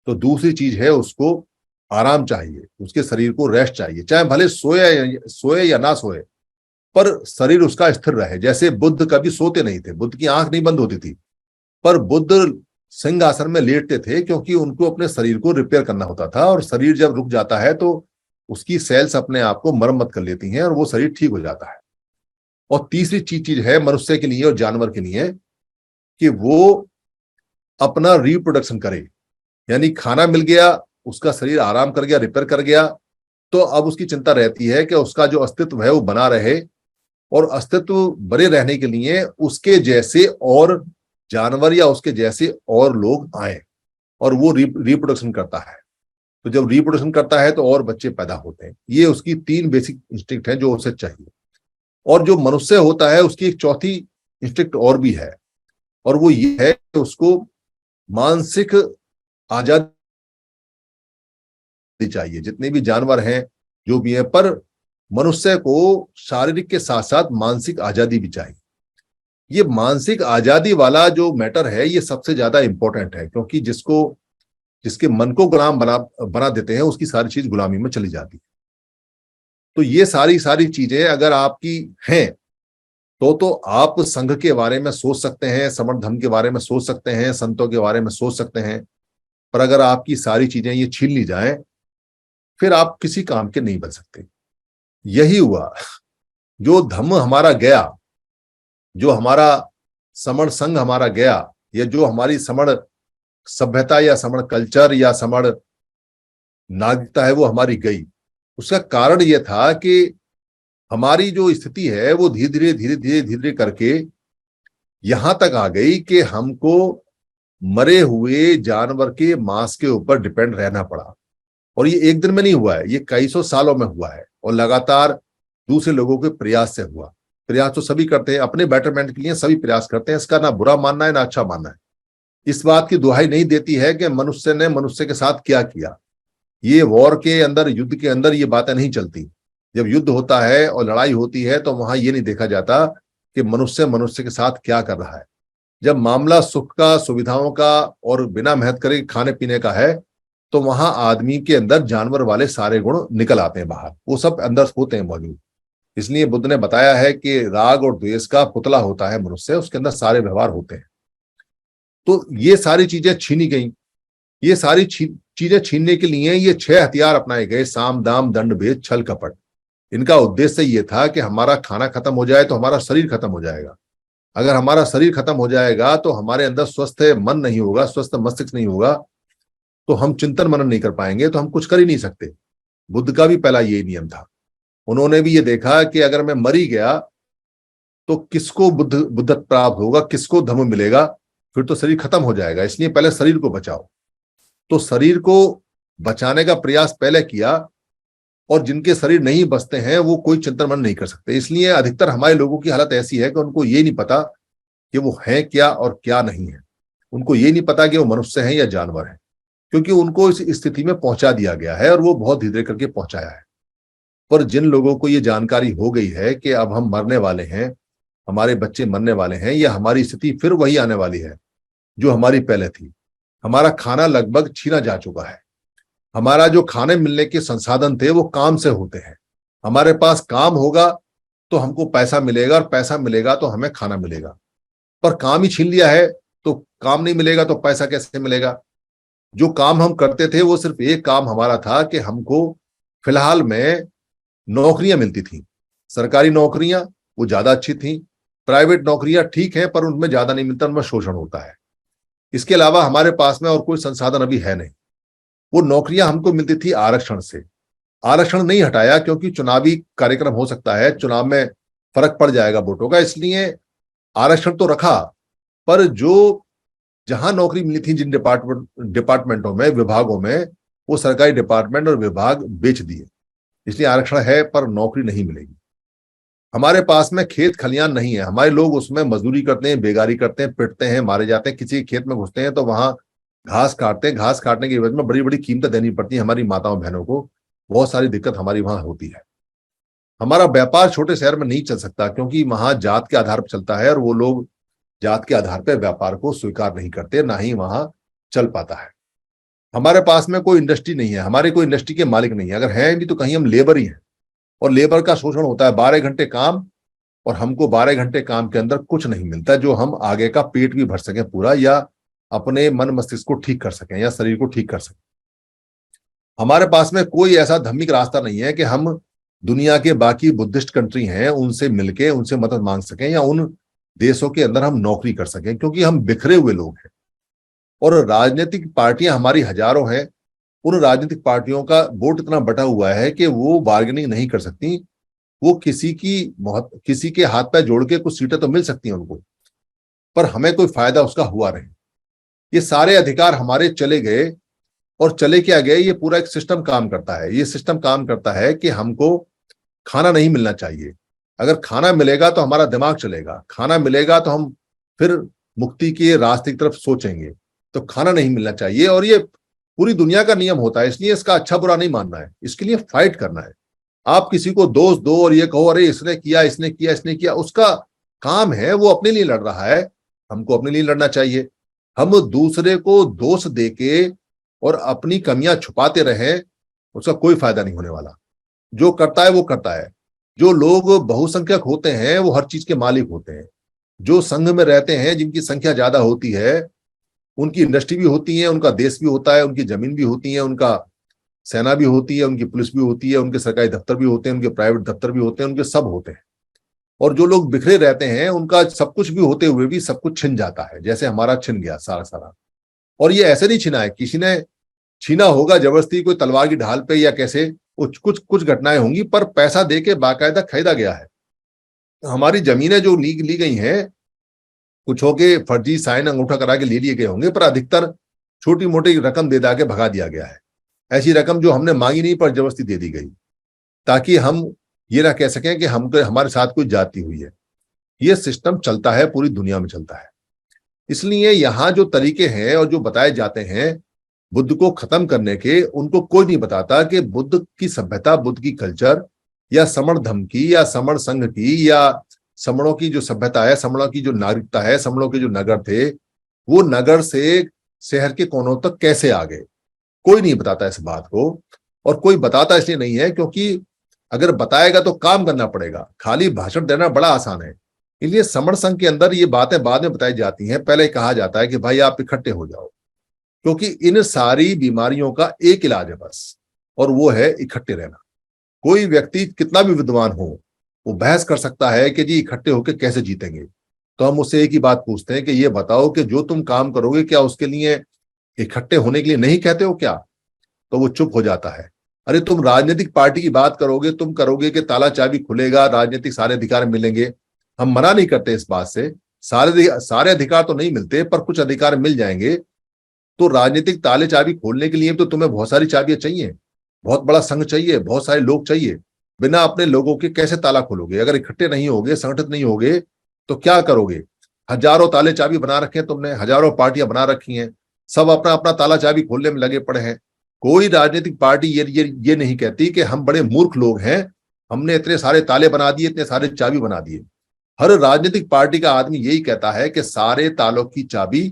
[SPEAKER 1] तो दूसरी चीज है उसको आराम चाहिए, उसके शरीर को रेस्ट चाहिए, चाहे भले सोए या ना सोए, पर शरीर उसका स्थिर रहे। जैसे बुद्ध कभी सोते नहीं थे, बुद्ध की आंख नहीं बंद होती थी, पर बुद्ध सिंहासन में लेटते थे, क्योंकि उनको अपने शरीर को रिपेयर करना होता था, और शरीर जब रुक जाता है तो उसकी सेल्स अपने आप को मरम्मत कर लेती हैं और वो शरीर ठीक हो जाता है। और तीसरी चीज है मनुष्य के लिए और जानवर के लिए कि वो अपना रिप्रोडक्शन करे। यानी खाना मिल गया, उसका शरीर आराम कर गया, रिपेयर कर गया, तो अब उसकी चिंता रहती है कि उसका जो अस्तित्व है वो बना रहे, और अस्तित्व बने रहने के लिए उसके जैसे और जानवर या उसके जैसे और लोग आए, और वो रिप्रोडक्शन करता है। तो जब रिप्रोडक्शन करता है तो और बच्चे पैदा होते हैं। ये उसकी 3 बेसिक इंस्टिंक्ट हैं जो उसे चाहिए। और जो मनुष्य होता है उसकी एक चौथी इंस्टिंक्ट और भी है, और वो ये है कि उसको मानसिक आजादी चाहिए। जितने भी जानवर हैं, जो भी है, पर मनुष्य को शारीरिक के साथ साथ मानसिक आजादी भी चाहिए। ये मानसिक आजादी वाला जो मैटर है ये सबसे ज्यादा इंपॉर्टेंट है, क्योंकि जिसके मन को गुलाम बना देते हैं उसकी सारी चीज गुलामी में चली जाती है। तो ये सारी चीजें अगर आपकी हैं तो आप संघ के बारे में सोच सकते हैं, समर्थ धर्म के बारे में सोच सकते हैं, संतों के बारे में सोच सकते हैं। पर अगर आपकी सारी चीजें ये छीन ली जाएं, फिर आप किसी काम के नहीं बन सकते। यही हुआ, जो धम्म हमारा गया, जो हमारा समण संघ हमारा गया, या जो हमारी समण सभ्यता या समण कल्चर या समण नागरिकता है वो हमारी गई, उसका कारण यह था कि हमारी जो स्थिति है वो धीरे धीरे करके यहां तक आ गई कि हमको मरे हुए जानवर के मांस के ऊपर डिपेंड रहना पड़ा। और ये एक दिन में नहीं हुआ है, ये कई सौ सालों में हुआ है, और लगातार दूसरे लोगों के प्रयास से हुआ। प्रयास तो सभी करते हैं, अपने बेटरमेंट के लिए सभी प्रयास करते हैं, इसका ना बुरा मानना है ना अच्छा मानना है। इस बात की दुहाई नहीं देती है कि मनुष्य ने मनुष्य के साथ क्या किया। ये वॉर के अंदर, युद्ध के अंदर ये बातें नहीं चलती। जब युद्ध होता है और लड़ाई होती है तो वहां ये नहीं देखा जाता कि मनुष्य मनुष्य के साथ क्या कर रहा है। जब मामला सुख का, सुविधाओं का और बिना मेहनत करे खाने पीने का है तो वहां आदमी के अंदर जानवर वाले सारे गुण निकल आते हैं बाहर, वो सब अंदर होते हैं मौजूद। इसलिए बुद्ध ने बताया है कि राग और द्वेष का पुतला होता है मनुष्य, उसके अंदर सारे व्यवहार होते हैं। तो ये सारी चीजें छीनी गई। ये सारी चीजें छीनने के लिए ये 6 हथियार अपनाए गए, साम दाम दंड भेद छल कपट। इनका उद्देश्य ये था कि हमारा खाना खत्म हो जाए तो हमारा शरीर खत्म हो जाएगा। अगर हमारा शरीर खत्म हो जाएगा तो हमारे अंदर स्वस्थ मन नहीं होगा, स्वस्थ मस्तिष्क नहीं होगा, तो हम चिंतन मनन नहीं कर पाएंगे, तो हम कुछ कर ही नहीं सकते। बुद्ध का भी पहला यही नियम था। उन्होंने भी ये देखा कि अगर मैं मर ही गया तो किसको बुद्धत्व प्राप्त होगा, किसको धर्म मिलेगा, फिर तो शरीर खत्म हो जाएगा। इसलिए पहले शरीर को बचाओ। तो शरीर को बचाने का प्रयास पहले किया, और जिनके शरीर नहीं बचते हैं वो कोई चिंतन मनन नहीं कर सकते। इसलिए अधिकतर हमारे लोगों की हालत ऐसी है कि उनको ये नहीं पता कि वो है क्या और क्या नहीं है। उनको ये नहीं पता कि वो मनुष्य हैं या जानवर हैं, क्योंकि उनको इस स्थिति में पहुंचा दिया गया है और वो बहुत धीरे करके पहुंचाया है। पर जिन लोगों को ये जानकारी हो गई है कि अब हम मरने वाले हैं, हमारे बच्चे मरने वाले हैं, या हमारी स्थिति फिर वही आने वाली है जो हमारी पहले थी, हमारा खाना लगभग छीना जा चुका है, हमारा जो खाने मिलने के संसाधन थे वो काम से होते हैं, हमारे पास काम होगा तो हमको पैसा मिलेगा, और पैसा मिलेगा तो हमें खाना मिलेगा, पर काम ही छीन लिया है तो काम नहीं मिलेगा तो पैसा कैसे मिलेगा। जो काम हम करते थे वो सिर्फ एक काम हमारा था कि हमको फिलहाल में नौकरियां मिलती थी। सरकारी नौकरियां वो ज्यादा अच्छी थी, प्राइवेट नौकरियां ठीक है पर उनमें ज्यादा नहीं मिलता, उनमें शोषण होता है। इसके अलावा हमारे पास में और कोई संसाधन अभी है नहीं। वो नौकरियां हमको मिलती थी आरक्षण से। आरक्षण नहीं हटाया क्योंकि चुनावी कार्यक्रम हो सकता है, चुनाव में फर्क पड़ जाएगा वोटों का, इसलिए आरक्षण तो रखा, पर जो जहां नौकरी मिली थी जिन डिपार्टमेंटों में, विभागों में, वो सरकारी डिपार्टमेंट और विभाग बेच दिए। इसलिए आरक्षण है पर नौकरी नहीं मिलेगी। हमारे पास में खेत खलियान नहीं है, हमारे लोग उसमें मजदूरी करते हैं, बेगारी करते हैं, पिटते हैं, मारे जाते हैं। किसी खेत में घुसते हैं तो वहां घास काटते हैं, घास काटने की वजह में बड़ी बड़ी कीमतें देनी पड़ती है हमारी माताओं बहनों को। बहुत सारी दिक्कत हमारी वहां होती है। हमारा व्यापार छोटे शहर में नहीं चल सकता क्योंकि वहां जात के आधार पर चलता है, और वो लोग जात के आधार पर व्यापार को स्वीकार नहीं करते, ना ही वहां चल पाता है। हमारे पास में कोई इंडस्ट्री नहीं है, हमारे कोई इंडस्ट्री के मालिक नहीं है, अगर है भी तो कहीं हम लेबर ही हैं, और लेबर का शोषण होता है। 12 घंटे काम, और हमको 12 घंटे काम के अंदर कुछ नहीं मिलता जो हम आगे का पेट भी भर सकें पूरा, या अपने मन मस्तिष्क को ठीक कर सकें, या शरीर को ठीक कर सकें। हमारे पास में कोई ऐसा धार्मिक रास्ता नहीं है कि हम दुनिया के बाकी बुद्धिस्ट कंट्री हैं उनसे मिलके उनसे मदद मांग सकें, या उन देशों के अंदर हम नौकरी कर सकें, क्योंकि हम बिखरे हुए लोग हैं। और राजनीतिक पार्टियां हमारी हजारों हैं, उन राजनीतिक पार्टियों का वोट इतना बटा हुआ है कि वो बार्गेनिंग नहीं कर सकती। वो किसी के हाथ पैर जोड़ के कुछ सीटें तो मिल सकती हैं उनको, पर हमें कोई फायदा उसका हुआ नहीं। ये सारे अधिकार हमारे चले गए, और चले क्या गए, ये पूरा एक सिस्टम काम करता है। ये सिस्टम काम करता है कि हमको खाना नहीं मिलना चाहिए। अगर खाना मिलेगा तो हमारा दिमाग चलेगा, खाना मिलेगा तो हम फिर मुक्ति के रास्ते की तरफ सोचेंगे। तो खाना नहीं मिलना चाहिए, और ये पूरी दुनिया का नियम होता है। इसलिए इसका अच्छा बुरा नहीं मानना है, इसके लिए फाइट करना है। आप किसी को दोष दो और ये कहो अरे इसने किया, इसने किया, इसने किया, उसका काम है, वो अपने लिए लड़ रहा है, हमको अपने लिए लड़ना चाहिए। हम दूसरे को दोष देके और अपनी कमियां छुपाते रहें, उसका कोई फायदा नहीं होने वाला। जो करता है वो करता है। जो लोग बहुसंख्यक होते हैं वो हर चीज के मालिक होते हैं। जो संघ में रहते हैं, जिनकी संख्या ज्यादा होती है, उनकी इंडस्ट्री भी होती है, उनका देश भी होता है, उनकी जमीन भी होती है, उनका सेना भी होती है, उनकी पुलिस भी होती है, उनके सरकारी दफ्तर भी होते हैं, उनके प्राइवेट दफ्तर भी होते हैं, उनके सब होते हैं। और जो लोग बिखरे रहते हैं उनका सब कुछ भी होते हुए भी सब कुछ छिन जाता है, जैसे हमारा छिन गया सारा सारा। और ये ऐसे नहीं छिना है, किसी ने छीना होगा जबरदस्ती, कोई तलवार की ढाल पे या कैसे, कुछ कुछ कुछ घटनाएं होंगी, पर पैसा दे के बाकायदा खरीदा गया है। हमारी जमीनें जो ली गई हैं, कुछ होके फर्जी साइन अंगूठा करा के ले लिए गए होंगे, पर अधिकतर छोटी मोटी रकम दे के भगा दिया गया है। ऐसी रकम जो हमने मांगी नहीं पर जबरदस्ती दे दी गई, ताकि हम ये ना कह सकें कि हमको हमारे साथ कोई जाति हुई है। ये सिस्टम चलता है, पूरी दुनिया में चलता है। इसलिए यहाँ जो तरीके हैं और जो बताए जाते हैं बुद्ध को खत्म करने के, उनको कोई नहीं बताता कि बुद्ध की सभ्यता, बुद्ध की कल्चर, या समण धर्म की, या समण संघ की, या समणों की जो सभ्यता है, समणों की जो नागरिकता है, समणों के जो नगर थे, वो नगर से शहर के कोनों तक कैसे आ गए। कोई नहीं बताता इस बात को। और कोई बताता इसलिए नहीं है क्योंकि अगर बताएगा तो काम करना पड़ेगा, खाली भाषण देना बड़ा आसान है। इसलिए समण संघ के अंदर ये बातें बाद में बताई जाती हैं, पहले कहा जाता है कि भाई आप इकट्ठे हो जाओ, क्योंकि इन सारी बीमारियों का एक इलाज है बस, और वो है इकट्ठे रहना। कोई व्यक्ति कितना भी विद्वान हो, वो बहस कर सकता है कि जी इकट्ठे होकर कैसे जीतेंगे। तो हम उससे एक ही बात पूछते हैं कि ये बताओ कि जो तुम काम करोगे क्या उसके लिए इकट्ठे होने के लिए नहीं कहते हो क्या? तो वो चुप हो जाता है। अरे तुम राजनीतिक पार्टी की बात करोगे, तुम करोगे कि ताला चाबी खुलेगा, राजनीतिक सारे अधिकार मिलेंगे। हम मना नहीं करते इस बात से, सारे अधिकार तो नहीं मिलते पर कुछ अधिकार मिल जाएंगे। तो राजनीतिक ताले चाबी खोलने के लिए तो तुम्हें बहुत सारी चाबियां चाहिए, बहुत बड़ा संघ चाहिए, बहुत सारे लोग चाहिए। बिना अपने लोगों के कैसे ताला खोलोगे? अगर इकट्ठे नहीं होगे, संगठित नहीं होगे, तो क्या करोगे? हजारों ताले चाबी बना रखे हैं तुमने, हजारों पार्टियां बना रखी हैं, सब अपना अपना ताला चाबी खोलने में लगे पड़े हैं। कोई राजनीतिक पार्टी ये नहीं कहती कि हम बड़े मूर्ख लोग हैं, हमने इतने सारे ताले बना दिए, इतने सारे चाबी बना दिए। हर राजनीतिक पार्टी का आदमी यही कहता है कि सारे तालों की चाबी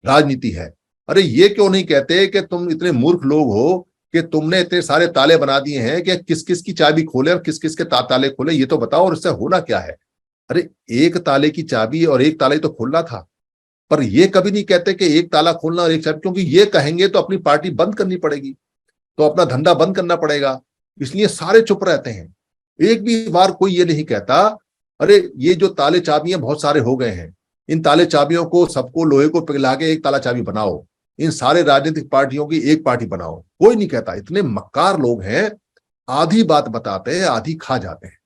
[SPEAKER 1] राजनीति है। अरे ये क्यों नहीं कहते कि तुम इतने मूर्ख लोग हो कि तुमने इतने सारे ताले बना दिए हैं कि किस किस की चाबी खोले और किस किस के ताले खोले, ये तो बताओ, और इससे होना क्या है? अरे एक ताले की चाबी और एक ताला ही तो खोलना था। पर ये कभी नहीं कहते कि एक ताला खोलना और एक चाबी, क्योंकि ये कहेंगे तो अपनी पार्टी बंद करनी पड़ेगी, तो अपना धंधा बंद करना पड़ेगा। इसलिए सारे चुप रहते हैं। एक भी बार कोई ये नहीं कहता अरे ये जो ताले चाबियां बहुत सारे हो गए हैं, इन ताले चाबियों को सबको लोहे को पिघला के एक ताला चाबी बनाओ, इन सारे राजनीतिक पार्टियों की एक पार्टी बनाओ। कोई नहीं कहता। इतने मक्कार लोग हैं, आधी बात बताते हैं, आधी खा जाते हैं।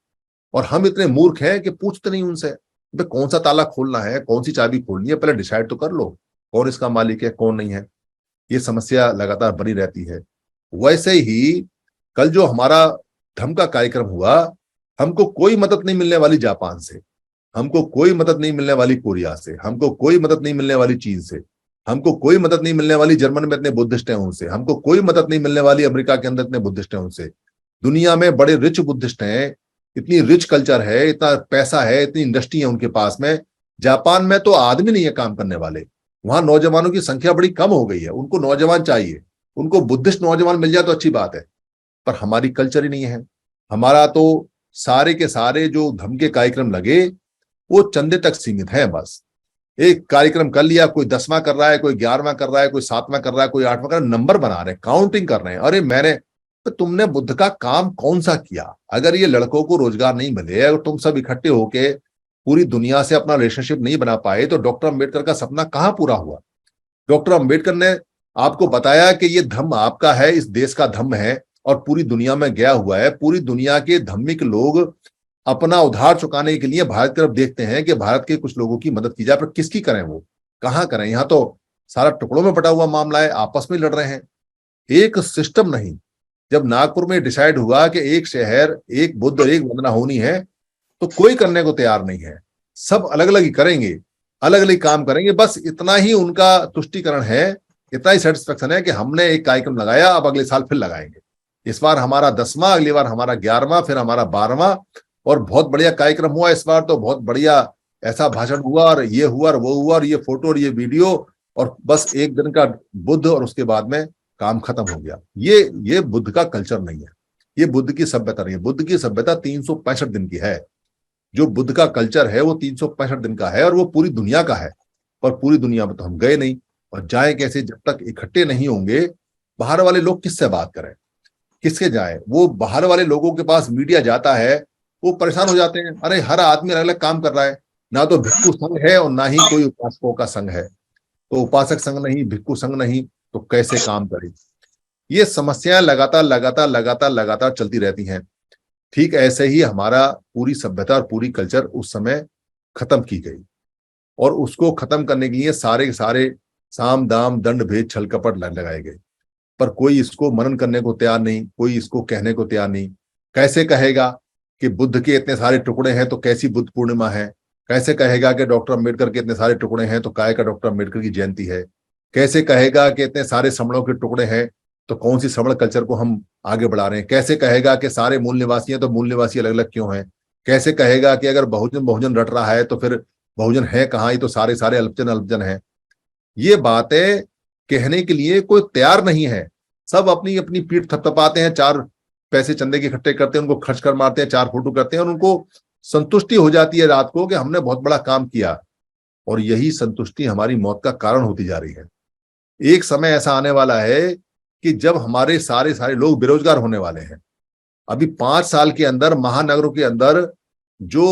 [SPEAKER 1] और हम इतने मूर्ख हैं कि पूछते नहीं उनसे भाई कौन सा ताला खोलना है, कौन सी चाबी खोलनी है, पहले डिसाइड तो कर लो कौन इसका मालिक है कौन नहीं है। ये समस्या लगातार बनी रहती है। वैसे ही कल जो हमारा धर्म का कार्यक्रम हुआ, हमको कोई मदद नहीं मिलने वाली जापान से, हमको कोई मदद नहीं मिलने वाली कोरिया से, हमको कोई मदद नहीं मिलने वाली चीन से, हमको कोई मदद नहीं मिलने वाली जर्मन में इतने बुद्धिस्ट हैं उनसे, हमको कोई मदद नहीं मिलने वाली अमेरिका के अंदर इतने बुद्धिस्ट हैं उनसे। दुनिया में बड़े रिच बुद्धिस्ट हैं, इतनी रिच कल्चर है, इतना पैसा है, इतनी इंडस्ट्री है उनके पास में। जापान में तो आदमी नहीं है काम करने वाले, वहां नौजवानों की संख्या बड़ी कम हो गई है, उनको नौजवान चाहिए। उनको बुद्धिस्ट नौजवान मिल जाए तो अच्छी बात है, पर हमारी कल्चर ही नहीं है। हमारा तो सारे के सारे जो धर्म के कार्यक्रम लगे वो चंदे तक सीमित है। बस एक कार्यक्रम कर लिया, कोई 10वां कर रहा है, कोई 11वां कर रहा है, कोई 7वां कर रहा है, कोई 8वां कर रहा है, नंबर बना रहे हैं, काउंटिंग कर रहे हैं। अरे मैंने तो तुमने बुद्ध का काम कौन सा किया? अगर ये लड़कों को रोजगार नहीं मिले और तुम सब इकट्ठे होके पूरी दुनिया से अपना रिलेशनशिप नहीं बना पाए तो डॉक्टर अंबेडकर का सपना कहाँ पूरा हुआ? डॉक्टर अंबेडकर ने आपको बताया कि ये धर्म आपका है, इस देश का धर्म है और पूरी दुनिया में गया हुआ है। पूरी दुनिया के धार्मिक लोग अपना उधार चुकाने के लिए भारत की तरफ देखते हैं कि भारत के कुछ लोगों की मदद की जाए, पर किसकी करें, वो कहाँ करें? यहाँ तो सारा टुकड़ों में बटा हुआ मामला है, आपस में लड़ रहे हैं, एक सिस्टम नहीं। जब नागपुर में डिसाइड हुआ कि एक शहर, एक बुद्ध और एक वंदना होनी है, तो कोई करने को तैयार नहीं है। सब अलग अलग ही करेंगे, अलग अलग काम करेंगे। बस इतना ही उनका तुष्टिकरण है, इतना ही सेटिस्फेक्शन है कि हमने एक कार्यक्रम लगाया, अब अगले साल फिर लगाएंगे। इस बार हमारा 10वां, अगली बार हमारा 11वां, फिर हमारा 12वां, और बहुत बढ़िया कार्यक्रम हुआ इस बार तो, बहुत बढ़िया ऐसा भाषण हुआ और ये हुआ और वो हुआ और ये फोटो और ये वीडियो, और बस एक दिन का बुद्ध और उसके बाद में काम खत्म हो गया। ये बुद्ध का कल्चर नहीं है, ये बुद्ध की सभ्यता नहीं है। बुद्ध की सभ्यता 365 दिन की है। जो बुद्ध का कल्चर है वो 365 दिन का है, और वो पूरी दुनिया का है। पर पूरी दुनिया में तो हम गए नहीं, और जाए कैसे? जब तक इकट्ठे नहीं होंगे, बाहर वाले लोग किससे बात करें, किसके जाए? वो बाहर वाले लोगों के पास मीडिया जाता है, वो परेशान हो जाते हैं। अरे हर आदमी अलग अलग काम कर रहा है, ना तो भिक्षु संघ है और ना ही कोई उपासकों का संघ है। तो उपासक संघ नहीं, भिक्षु संघ नहीं, तो कैसे काम करे? ये समस्याएं लगातार लगातार लगातार लगातार चलती रहती हैं। ठीक ऐसे ही हमारा पूरी सभ्यता और पूरी कल्चर उस समय खत्म की गई, और उसको खत्म करने के लिए सारे के सारे साम दाम दंड भेद छल कपट लगाए गए। पर कोई इसको मनन करने को तैयार नहीं, कोई इसको कहने को तैयार नहीं। कैसे कहेगा कि बुद्ध के इतने सारे टुकड़े हैं तो कैसी बुद्ध पूर्णिमा है? कैसे कहेगा कि डॉक्टर अम्बेडकर के इतने सारे टुकड़े हैं तो काय का डॉक्टर अम्बेडकर की जयंती है? कैसे कहेगा कि इतने सारे श्रमणों के टुकड़े हैं तो कौन सी श्रमण कल्चर को हम आगे बढ़ा रहे हैं? कैसे कहेगा कि सारे मूल निवासी हैं तो मूल निवासी अलग अलग क्यों हैं? कैसे कहेगा कि अगर बहुजन बहुजन रट रहा है तो फिर बहुजन है कहाँ? ये तो सारे सारे अल्पजन अल्पजन हैं। ये बातें कहने के लिए कोई तैयार नहीं है। सब अपनी अपनी पीठ थपथपाते हैं, चार पैसे चंदे के इकट्ठे करते हैं, उनको खर्च कर मारते हैं, चार फोटो करते हैं और उनको संतुष्टि हो जाती है रात को कि हमने बहुत बड़ा काम किया। और यही संतुष्टि हमारी मौत का कारण होती जा रही है। एक समय ऐसा आने वाला है कि जब हमारे सारे सारे लोग बेरोजगार होने वाले हैं। अभी 5 साल के अंदर महानगरों के अंदर जो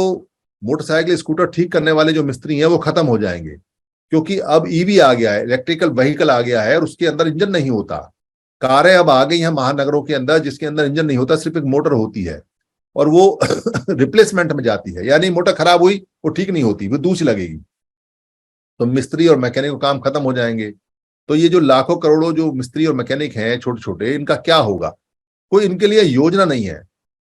[SPEAKER 1] मोटरसाइकिल स्कूटर ठीक करने वाले जो मिस्त्री हैं वो खत्म हो जाएंगे, क्योंकि अब ईवी आ गया है, इलेक्ट्रिकल व्हीकल आ गया है और उसके अंदर इंजन नहीं होता। कारें अब आ गई हैं महानगरों के अंदर जिसके अंदर इंजन नहीं होता, सिर्फ एक मोटर होती है और वो रिप्लेसमेंट में जाती है, यानी मोटर खराब हुई वो ठीक नहीं होती, वो दूसरी लगेगी। तो मिस्त्री और मैकेनिक का काम खत्म हो जाएंगे। तो ये जो लाखों करोड़ों जो मिस्त्री और मैकेनिक हैं छोटे छोटे, इनका क्या होगा? कोई इनके लिए योजना नहीं है।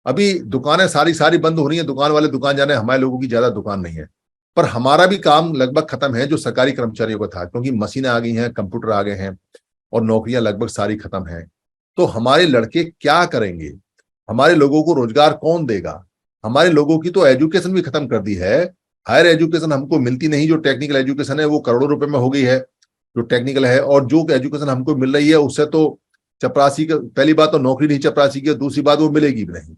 [SPEAKER 1] अभी दुकानें सारी सारी बंद हो रही हैं, दुकान वाले दुकान जाने, हमारे लोगों की ज्यादा दुकान नहीं है। पर हमारा भी काम लगभग खत्म है जो सरकारी कर्मचारियों का था, क्योंकि मशीनें आ गई हैं, कंप्यूटर आ गए हैं और नौकरियां लगभग सारी खत्म हैं। तो हमारे लड़के क्या करेंगे? हमारे लोगों को रोजगार कौन देगा? हमारे लोगों की तो एजुकेशन भी खत्म कर दी है। हायर एजुकेशन हमको मिलती नहीं, जो टेक्निकल एजुकेशन है वो करोड़ों रुपए में हो गई है जो टेक्निकल है, और जो एजुकेशन हमको मिल रही है उससे तो चपरासी का, पहली बात तो नौकरी नहीं चपरासी की, दूसरी बात वो मिलेगी भी नहीं।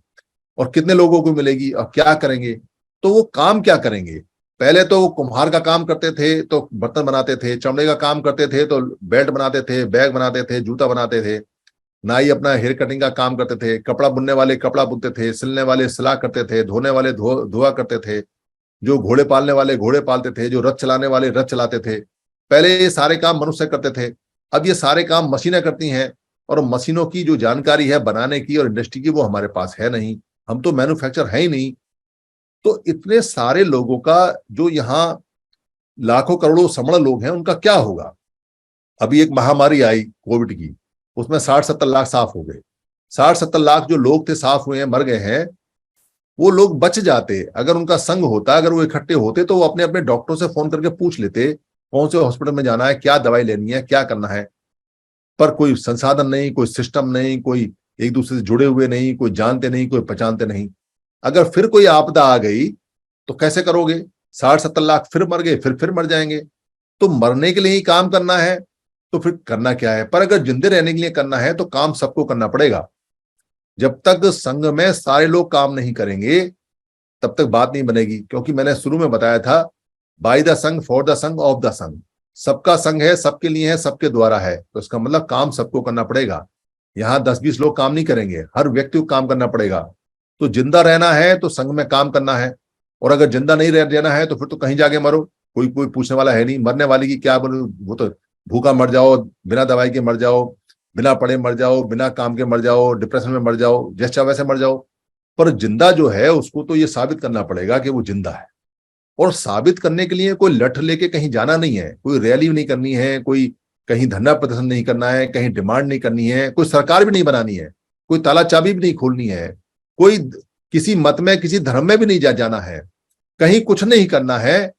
[SPEAKER 1] और कितने लोगों को मिलेगी और क्या करेंगे? तो वो काम क्या करेंगे? पहले तो वो कुम्हार का काम करते थे तो बर्तन बनाते थे, चमड़े का काम करते थे तो बेल्ट बनाते थे, बैग बनाते थे, जूता बनाते थे, नाई अपना हेयर कटिंग का काम करते थे, कपड़ा बुनने वाले कपड़ा बुनते थे, सिलने वाले सिला करते थे, धोने वाले धोआ करते थे, जो घोड़े पालने वाले घोड़े पालते थे, जो रथ चलाने वाले रथ चलाते थे। पहले ये सारे काम मनुष्य करते थे, अब ये सारे काम मशीनें करती हैं। और मशीनों की जो जानकारी है बनाने की और इंडस्ट्री की वो हमारे पास है नहीं, हम तो मैन्युफैक्चर है ही नहीं। तो इतने सारे लोगों का, जो यहाँ लाखों करोड़ों समण लोग हैं, उनका क्या होगा? अभी एक महामारी आई कोविड की, उसमें 60-70 लाख साफ हो गए। 60-70 लाख जो लोग थे साफ हुए हैं, मर गए हैं। वो लोग बच जाते अगर उनका संघ होता, अगर वो इकट्ठे होते तो वो अपने अपने डॉक्टरों से फोन करके पूछ लेते कौन से हॉस्पिटल में जाना है, क्या दवाई लेनी है, क्या करना है। पर कोई संसाधन नहीं, कोई सिस्टम नहीं, कोई एक दूसरे से जुड़े हुए नहीं, कोई जानते नहीं, कोई पहचानते नहीं। अगर फिर कोई आपदा आ गई तो कैसे करोगे? 60-70 लाख फिर मर गए, फिर मर जाएंगे। तो मरने के लिए ही काम करना है तो फिर करना क्या है? पर अगर जिंदे रहने के लिए करना है तो काम सबको करना पड़ेगा। जब तक संघ में सारे लोग काम नहीं करेंगे तब तक बात नहीं बनेगी, क्योंकि मैंने शुरू में बताया था, बाय द संघ, फॉर द संघ, ऑफ द संघ। सबका संघ है, सबके लिए है, सबके द्वारा है, तो इसका मतलब काम सबको करना पड़ेगा। यहाँ 10-20 लोग काम नहीं करेंगे, हर व्यक्ति को काम करना पड़ेगा। तो जिंदा रहना है तो संघ में काम करना है, और अगर जिंदा नहीं रहना है तो फिर तो कहीं जाके मरो, कोई कोई पूछने वाला है नहीं। मरने वाले की क्या बोलो, वो तो भूखा मर जाओ, बिना दवाई के मर जाओ, बिना पढ़े मर जाओ, बिना काम के मर जाओ, डिप्रेशन में मर जाओ, जैसा वैसे मर जाओ। पर जिंदा जो है उसको तो ये साबित करना पड़ेगा कि वो जिंदा है। और साबित करने के लिए कोई लठ लेके कहीं जाना नहीं है, कोई रैली नहीं करनी है, कोई कहीं धरना प्रदर्शन नहीं करना है, कहीं डिमांड नहीं करनी है, कोई सरकार भी नहीं बनानी है, कोई ताला चाबी भी नहीं खोलनी है, कोई किसी मत में किसी धर्म में भी नहीं जाना है, कहीं कुछ नहीं करना है।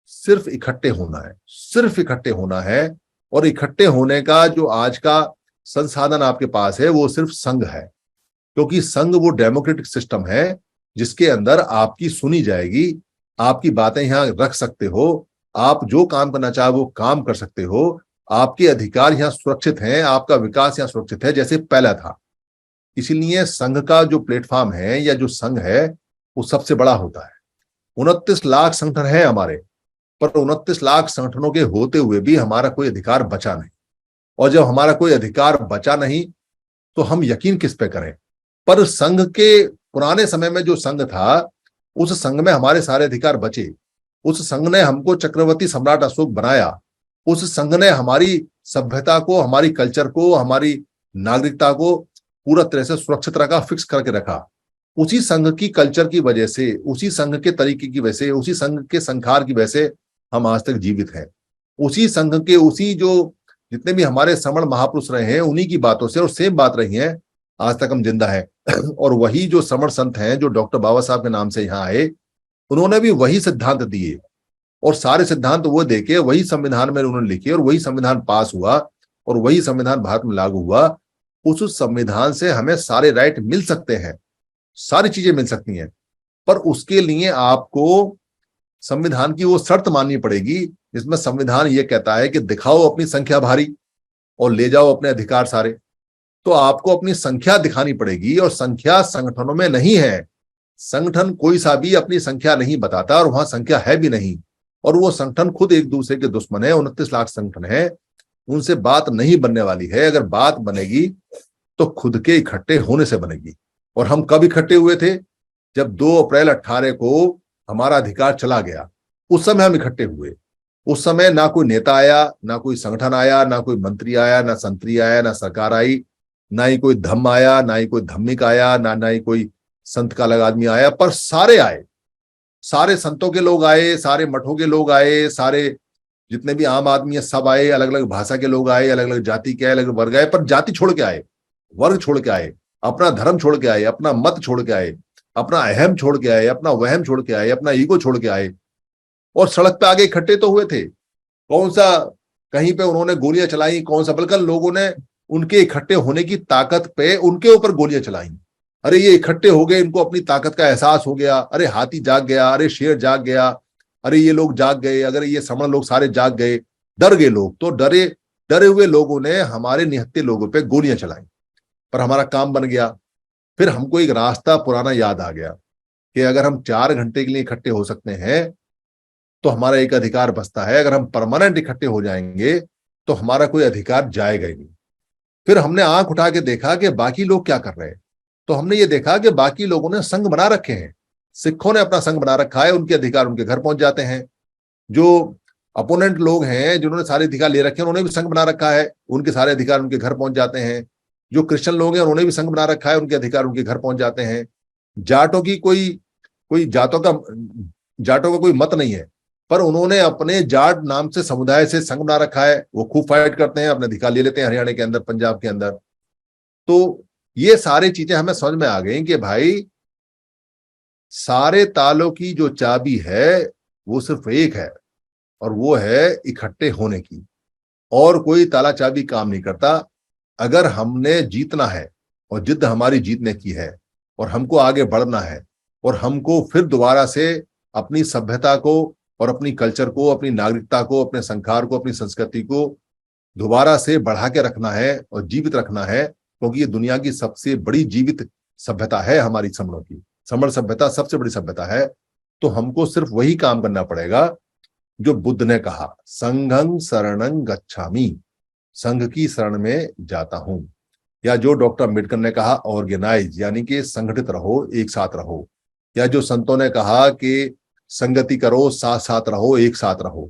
[SPEAKER 1] सिर्फ इकट्ठे होना है, सिर्फ इकट्ठे होना है। और इकट्ठे होने का जो आज का संसाधन आपके पास है वो सिर्फ संघ है, क्योंकि संघ वो डेमोक्रेटिक सिस्टम है जिसके अंदर आपकी सुनी जाएगी, आपकी बातें यहां रख सकते हो, आप जो काम करना चाहे वो काम कर सकते हो, आपके अधिकार यहाँ सुरक्षित हैं, आपका विकास यहाँ सुरक्षित है जैसे पहला था। इसीलिए संघ का जो प्लेटफॉर्म है या जो संघ है वो सबसे बड़ा होता है। 29 लाख संगठन है हमारे, पर 29 लाख संगठनों के होते हुए भी हमारा कोई अधिकार बचा नहीं। और जब हमारा कोई अधिकार बचा नहीं तो हम यकीन किस पे करें? पर संघ के पुराने समय में जो संघ था, उस संघ में हमारे सारे अधिकार बचे। उस संघ ने हमको चक्रवर्ती सम्राट अशोक बनाया। उस संघ ने हमारी सभ्यता को, हमारी कल्चर को, हमारी नागरिकता को पूरा तरह से सुरक्षित रखा, फिक्स करके रखा। उसी संघ की कल्चर की वजह से, उसी संघ के तरीके की वजह से, उसी संघ के संखार की वजह से हम आज तक जीवित हैं। उसी संघ के, उसी जो जितने भी हमारे समण महापुरुष रहे हैं, उन्हीं की बातों से और सेम बात रही है, आज तक हम जिंदा हैं। और वही जो समण संत हैं जो डॉक्टर बाबा साहब के नाम से यहाँ आए, उन्होंने भी वही सिद्धांत दिए और सारे सिद्धांत वो देके वही संविधान में उन्होंने लिखे और वही संविधान पास हुआ और वही संविधान भारत में लागू हुआ। उस संविधान से हमें सारे राइट मिल सकते हैं, सारी चीजें मिल सकती हैं, पर उसके लिए आपको संविधान की वो शर्त माननी पड़ेगी जिसमें संविधान ये कहता है कि दिखाओ अपनी संख्या भारी और ले जाओ अपने अधिकार सारे। तो आपको अपनी संख्या दिखानी पड़ेगी और संख्या संगठनों में नहीं है। संगठन कोई सा भी अपनी संख्या नहीं बताता और वहां संख्या है भी नहीं, और वो संगठन खुद एक दूसरे के दुश्मन है। 29 लाख संगठन है, उनसे बात नहीं बनने वाली है। अगर बात बनेगी तो खुद के इकट्ठे होने से बनेगी। और हम कब इकट्ठे हुए थे? जब 2 अप्रैल 18 को हमारा अधिकार चला गया, उस समय हम इकट्ठे हुए। उस समय ना कोई नेता आया, ना कोई संगठन आया, ना कोई मंत्री आया, ना संतरी आया, ना सरकार आई, ना ही कोई धम्म आया, ना ही कोई धम्मिक आया, ना ही कोई संत का अलग आदमी आया, पर सारे आए। सारे संतों के लोग आए, सारे मठों के लोग आए, सारे जितने भी आम आदमी है सब आए, अलग अलग भाषा के लोग आए, अलग अलग जाति के आए, अलग अलग वर्ग आए, पर जाति छोड़ के आए, वर्ग छोड़ के आए, अपना धर्म छोड़ के आए, अपना मत छोड़ के आए, अपना अहम छोड़ के आए, अपना वहम छोड़ के आए, अपना ईगो छोड़ के आए और सड़क पे आगे इकट्ठे तो हुए थे। कौन सा कहीं पे उन्होंने गोलियां चलाई, कौन सा, बल्कि लोगों ने उनके इकट्ठे होने की ताकत पे उनके ऊपर गोलियां चलाई। अरे ये इकट्ठे हो गए, इनको अपनी ताकत का एहसास हो गया, अरे हाथी जाग गया, अरे शेर जाग गया, अरे ये लोग जाग गए, अगर ये समण लोग सारे जाग गए, डर गए लोग। तो डरे डरे हुए लोगों ने हमारे निहत्थे लोगों पे गोलियां चलाई, पर हमारा काम बन गया। फिर हमको एक रास्ता पुराना याद आ गया कि अगर हम 4 घंटे के लिए इकट्ठे हो सकते हैं तो हमारा एक अधिकार बचता है, अगर हम परमानेंट इकट्ठे हो जाएंगे तो हमारा कोई अधिकार जाएगा ही नहीं। फिर हमने आंख उठा के देखा कि बाकी लोग क्या कर रहे हैं, तो हमने ये देखा कि बाकी लोगों ने संघ बना रखे हैं। सिखों ने अपना संघ बना रखा है, उनके अधिकार उनके घर पहुंच जाते हैं। जो अपोनेंट लोग हैं जिन्होंने सारे अधिकार ले रखे हैं उन्होंने भी संघ बना रखा है, उनके सारे अधिकार उनके घर पहुंच जाते हैं। जो क्रिश्चियन लोग हैं उन्होंने भी संघ बना रखा है, उनके अधिकार उनके घर पहुंच जाते हैं। जाटों की कोई कोई जाटों का कोई मत नहीं है, पर उन्होंने अपने जाट नाम से समुदाय से संघ बना रखा है, वो खूब फाइट करते हैं, अपने अधिकार ले लेते हैं हरियाणा के अंदर, पंजाब के अंदर। तो ये सारी चीजें हमें समझ में आ गई कि भाई सारे तालों की जो चाबी है वो सिर्फ एक है, और वो है इकट्ठे होने की। और कोई ताला चाबी काम नहीं करता। अगर हमने जीतना है और जिद हमारी जीतने की है और हमको आगे बढ़ना है और हमको फिर दोबारा से अपनी सभ्यता को और अपनी कल्चर को, अपनी नागरिकता को, अपने संस्कार को, अपनी संस्कृति को दोबारा से बढ़ा के रखना है और जीवित रखना है, क्योंकि ये दुनिया की सबसे बड़ी जीवित सभ्यता है हमारी समणों की। समण सभ्यता सबसे बड़ी सभ्यता है। तो हमको सिर्फ वही काम करना पड़ेगा जो बुद्ध ने कहा, संघं शरणं गच्छामि, संघ की शरण में जाता हूं। या जो डॉक्टर अम्बेडकर ने कहा, ऑर्गेनाइज, यानी कि संगठित रहो, एक साथ रहो। या जो संतों ने कहा कि संगति करो, साथ साथ रहो, एक साथ रहो।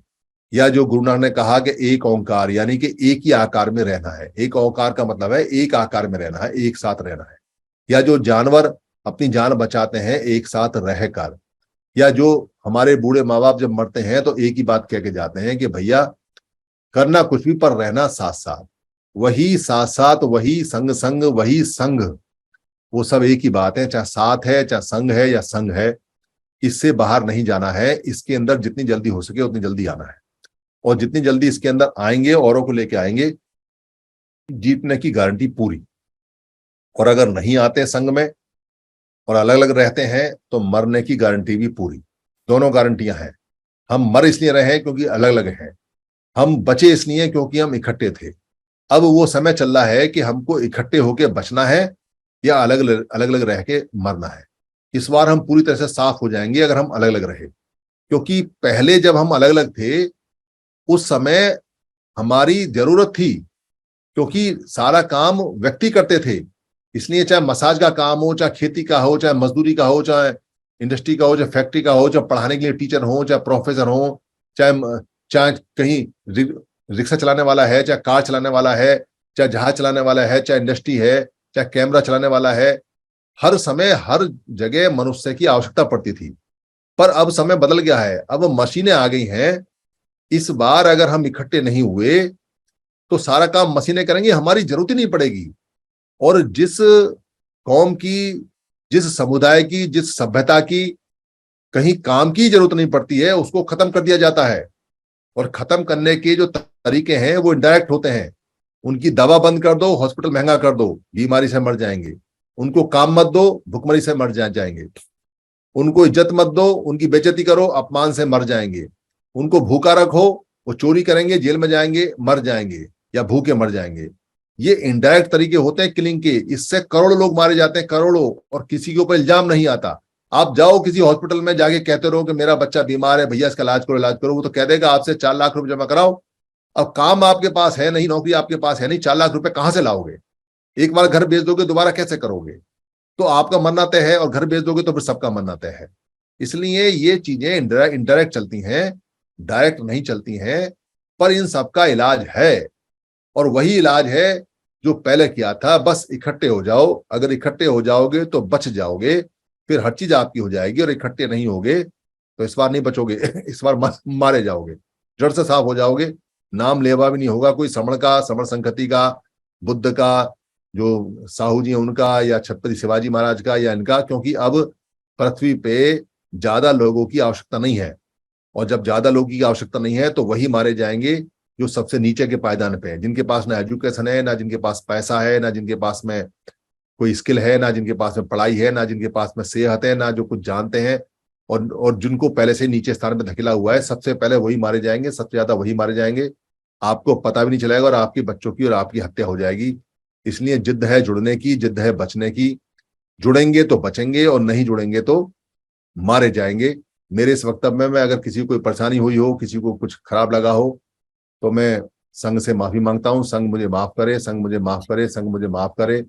[SPEAKER 1] या जो गुरु नानक ने कहा कि एक ओंकार, यानी कि एक ही आकार में रहना है। एक ओंकार का मतलब है एक आकार में रहना है, एक साथ रहना है। या जो जानवर अपनी जान बचाते हैं एक साथ रहकर। या जो हमारे बूढ़े माँ बाप जब मरते हैं तो एक ही बात कह के जाते हैं कि भैया करना कुछ भी पर रहना साथ साथ, वही साथ साथ, वही संग संग, वही संग, वो सब एक ही बात है। चाहे साथ है, चाहे संग है या संग है, इससे बाहर नहीं जाना है। इसके अंदर जितनी जल्दी हो सके उतनी जल्दी आना है, और जितनी जल्दी इसके अंदर आएंगे, औरों को लेके आएंगे, जीतने की गारंटी पूरी। और अगर नहीं आते संग में और अलग अलग रहते हैं तो मरने की गारंटी भी पूरी। दोनों गारंटियां हैं। हम मर इसलिए रहे क्योंकि अलग अलग हैं, हम बचे इसलिए क्योंकि हम इकट्ठे थे। अब वो समय चल रहा है कि हमको इकट्ठे होकर बचना है या अलग अलग रह के मरना है। इस बार हम पूरी तरह से साफ हो जाएंगे अगर हम अलग अलग रहे, क्योंकि पहले जब हम अलग अलग थे उस समय हमारी जरूरत थी, क्योंकि सारा काम व्यक्ति करते थे। इसलिए चाहे मसाज का काम हो, चाहे खेती का हो, चाहे मजदूरी का हो, चाहे इंडस्ट्री का हो, चाहे फैक्ट्री का हो, चाहे पढ़ाने के लिए टीचर हो, चाहे प्रोफेसर हो, चाहे चाहे कहीं रिक्शा चलाने वाला है, चाहे कार चलाने वाला है, चाहे जहाज चलाने वाला है, चाहे इंडस्ट्री है, चाहे कैमरा चलाने वाला है, हर समय हर जगह मनुष्य की आवश्यकता पड़ती थी। पर अब समय बदल गया है, अब मशीनें आ गई हैं। इस बार अगर हम इकट्ठे नहीं हुए तो सारा काम मशीनें करेंगी, हमारी जरूरत ही नहीं पड़ेगी। और जिस कौम की, जिस समुदाय की, जिस सभ्यता की कहीं काम की जरूरत नहीं पड़ती है, उसको खत्म कर दिया जाता है। और खत्म करने के जो तरीके हैं वो इनडायरेक्ट होते हैं। उनकी दवा बंद कर दो, हॉस्पिटल महंगा कर दो, बीमारी से मर जाएंगे। उनको काम मत दो, भुखमरी से मर जाएंगे। उनको इज्जत मत दो, उनकी बेइज्जती करो, अपमान से मर जाएंगे। उनको भूखा रखो, वो चोरी करेंगे, जेल में जाएंगे, मर जाएंगे, या भूखे मर जाएंगे। ये इनडायरेक्ट तरीके होते हैं किलिंग के। इससे करोड़ों लोग मारे जाते हैं, करोड़ों, और किसी के ऊपर इल्जाम नहीं आता। आप जाओ किसी हॉस्पिटल में, जाके कहते रहो कि मेरा बच्चा बीमार है, भैया इसका इलाज करो, इलाज करो, वो तो कह देगा आपसे 4 लाख रुपए जमा कराओ। अब काम आपके पास है नहीं, नौकरी आपके पास है नहीं, 4 लाख रुपए कहां से लाओगे? एक बार घर बेच दोगे, दोबारा कैसे करोगे? तो आपका मरना तय है, और घर बेच दोगे तो फिर सबका मरना तय है। इसलिए ये चीजें इनडायरेक्ट चलती हैं, डायरेक्ट नहीं चलती हैं। पर इन सबका इलाज है, और वही इलाज है जो पहले किया था। बस इकट्ठे हो जाओ। अगर इकट्ठे हो जाओगे तो बच जाओगे, फिर हर चीज आपकी हो जाएगी। और इकट्ठे नहीं होगे तो इस बार नहीं बचोगे इस बार मारे जाओगे, जड़ से साफ हो जाओगे। नाम लेवा भी नहीं होगा कोई श्रमण का, श्रमण संगति का, बुद्ध का, जो साहू जी हैं उनका, या छत्रपति शिवाजी महाराज का, या इनका। क्योंकि अब पृथ्वी पे ज्यादा लोगों की आवश्यकता नहीं है। और जब ज्यादा लोगों की आवश्यकता नहीं है तो वही मारे जाएंगे जो सबसे नीचे के पायदान पे है, जिनके पास ना एजुकेशन है, ना जिनके पास पैसा है, ना जिनके पास में कोई स्किल है, ना जिनके पास में पढ़ाई है, ना जिनके पास में सेहत है, ना जो कुछ जानते हैं। और जिनको पहले से नीचे स्थान पे धकेला हुआ है, सबसे पहले वही मारे जाएंगे, सबसे ज्यादा वही मारे जाएंगे। आपको पता भी नहीं चलेगा, और आपके बच्चों की और आपकी हत्या हो जाएगी। इसलिए जिद है जुड़ने की, जिद है बचने की। जुड़ेंगे तो बचेंगे, और नहीं जुड़ेंगे तो मारे जाएंगे। मेरे इस वक्तव्य में अगर किसी को कोई परेशानी हुई हो, किसी को कुछ खराब लगा हो, तो मैं संघ से माफी मांगता हूं। संघ मुझे माफ करे, संघ मुझे माफ करे, संघ मुझे माफ करे।